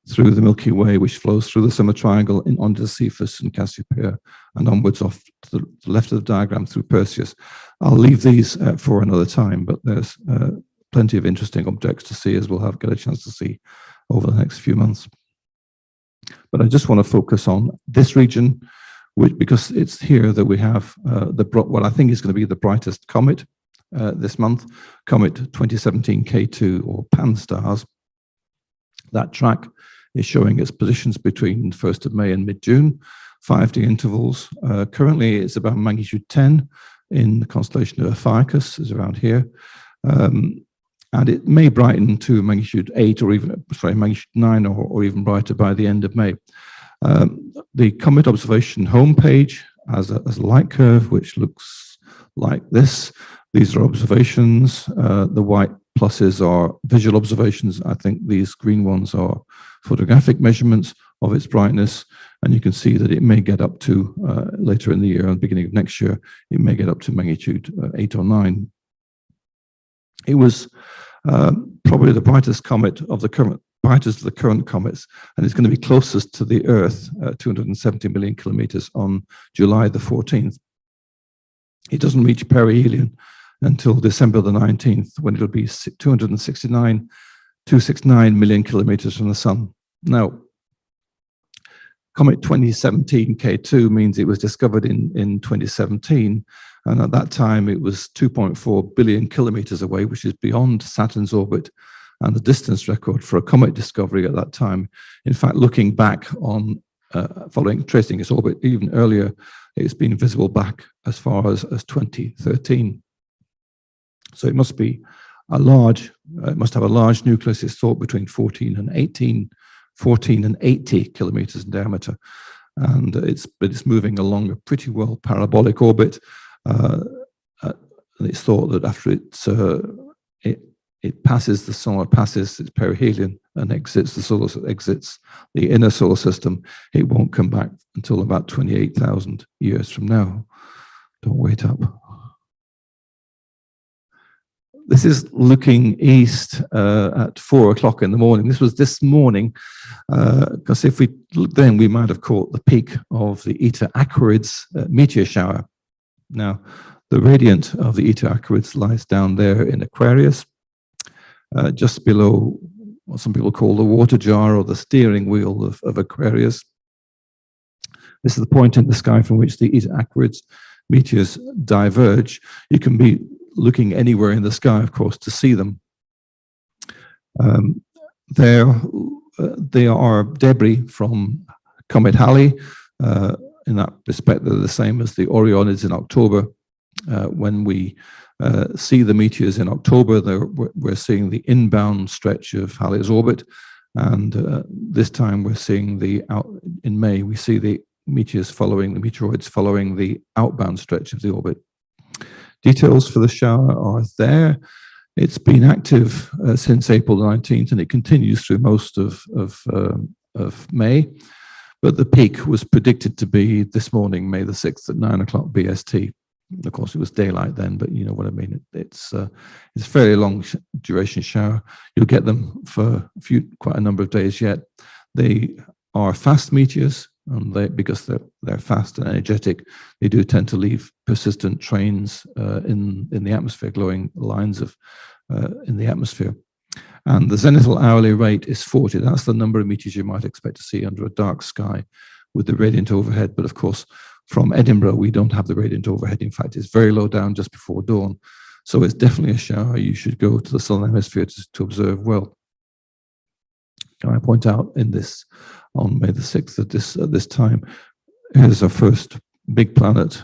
through the Milky Way, which flows through the Summer Triangle onto Cephus and Cassiopeia, and onwards off to the left of the diagram through Perseus. I'll leave these for another time, but there's plenty of interesting objects to see, as we'll get a chance to see over the next few months. But I just want to focus on this region, because it's here that we have what I think is going to be the brightest comet this month, Comet 2017 K2, or Pan-STARRS. That track is showing its positions between 1st of May and mid-June, 5-day intervals. Currently, it's about magnitude 10 in the constellation of Ophiuchus, is around here. And it may brighten to magnitude 8 or even, sorry, magnitude 9 or even brighter by the end of May. The Comet Observation homepage has a light curve which looks like this. These are observations. The white pluses are visual observations. I think these green ones are photographic measurements of its brightness. And you can see that it may get up to, later in the year, and beginning of next year, it may get up to magnitude 8 or 9. It was probably the brightest comet of the current, brightest of the current comets, and it's going to be closest to the Earth, 270 million kilometers, on July the 14th. It doesn't reach perihelion until December the 19th, when it'll be 269 million kilometers from the Sun. Now, Comet 2017 K2 means it was discovered in 2017, and at that time it was 2.4 billion kilometers away, which is beyond Saturn's orbit and the distance record for a comet discovery at that time. In fact, looking back on tracing its orbit even earlier, it's been visible back as far as 2013. So it must be a large, it must have a large nucleus. It's thought between 14 and 80 kilometers in diameter, and it's moving along a pretty well parabolic orbit. And it's thought that after it passes the solar, passes its perihelion and exits the inner solar system, it won't come back until about 28,000 years from now. Don't wait up. This is looking east at 4 o'clock in the morning. This was this morning, because if we looked then, we might have caught the peak of the Eta Aquarids meteor shower. Now, the radiant of the Eta Aquarids lies down there in Aquarius, just below what some people call the water jar or the steering wheel of Aquarius. This is the point in the sky from which the Eta Aquarids meteors diverge. You can be looking anywhere in the sky, of course, to see them. They are debris from Comet Halley. In that respect, they're the same as the Orionids in October. When we see the meteors in October, we're seeing the inbound stretch of Halley's orbit, and this time we're seeing in May, we see the meteoroids following the outbound stretch of the orbit. Details for the shower are there. It's been active since April 19th, and it continues through most of May. But the peak was predicted to be this morning, May the 6th at 9 o'clock BST. Of course, it was daylight then, but you know what I mean. It's a fairly long duration shower. You'll get them for quite a number of days yet. They are fast meteors, and because they're fast and energetic, they do tend to leave persistent trains in the atmosphere, glowing lines in the atmosphere. And the zenithal hourly rate is 40. That's the number of meteors you might expect to see under a dark sky with the radiant overhead. But of course, from Edinburgh, we don't have the radiant overhead. In fact, it's very low down just before dawn. So it's definitely a shower you should go to the southern hemisphere to observe well. Can I point out in this, on May the 6th at this time, here's our first big planet,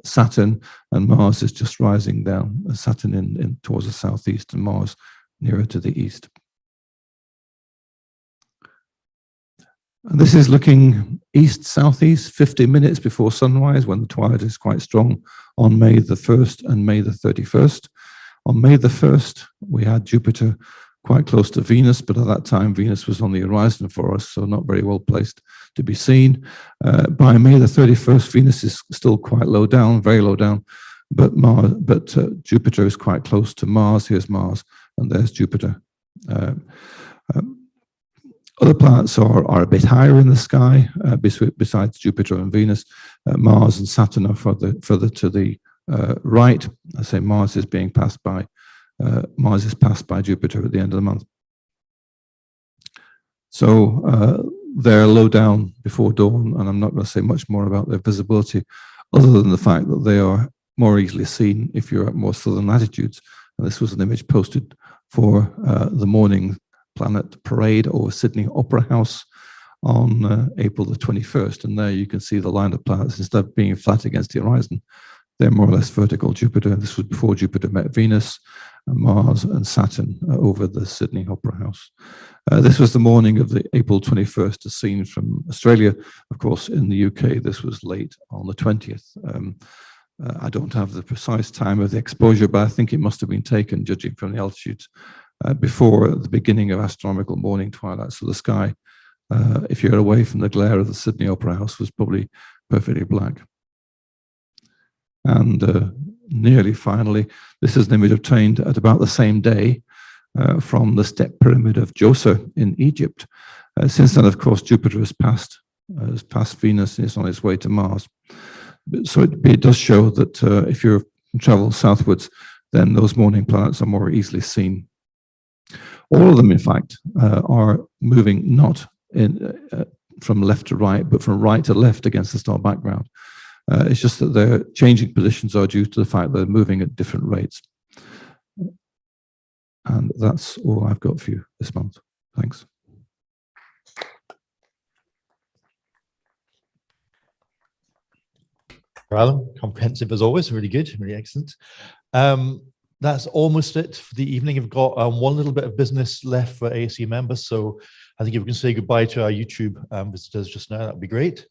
Saturn, and Mars is just rising down. Saturn in towards the southeast and Mars nearer to the east. And this is looking east-southeast, 50 minutes before sunrise, when the twilight is quite strong on May the 1st and May the 31st. On May the 1st, we had Jupiter quite close to Venus, but at that time Venus was on the horizon for us, so not very well placed to be seen. By May the 31st, Venus is still quite low down, very low down, but Jupiter is quite close to Mars. Here's Mars, and there's Jupiter. Other planets are a bit higher in the sky, besides Jupiter and Venus. Mars and Saturn are further to the right. I say Mars is passed by Jupiter at the end of the month. So they're low down before dawn, and I'm not going to say much more about their visibility, other than the fact that they are more easily seen if you're at more southern latitudes. And this was an image posted for the morning planet parade over Sydney Opera House on April the 21st. And there you can see the line of planets, instead of being flat against the horizon, they're more or less vertical. Jupiter, this was before Jupiter met Venus, and Mars and Saturn over the Sydney Opera House. This was the morning of the April 21st, as seen from Australia. Of course, in the UK, this was late on the 20th. I don't have the precise time of the exposure, but I think it must have been taken, judging from the altitude, before the beginning of astronomical morning twilight. So the sky, if you're away from the glare of the Sydney Opera House, was probably perfectly black. And nearly finally, this is an image obtained at about the same day from the step pyramid of Djoser in Egypt. Since then, of course, Jupiter has passed Venus and is on its way to Mars. So it does show that if you travel southwards, then those morning planets are more easily seen. All of them, in fact, are moving not from left to right, but from right to left against the star background. It's just that their changing positions are due to the fact they're moving at different rates. And that's all I've got for you this month. Thanks. Alan, comprehensive as always, really good, really excellent. That's almost it for the evening. I've got one little bit of business left for ASE members, so I think if we can say goodbye to our YouTube visitors just now, that'd be great.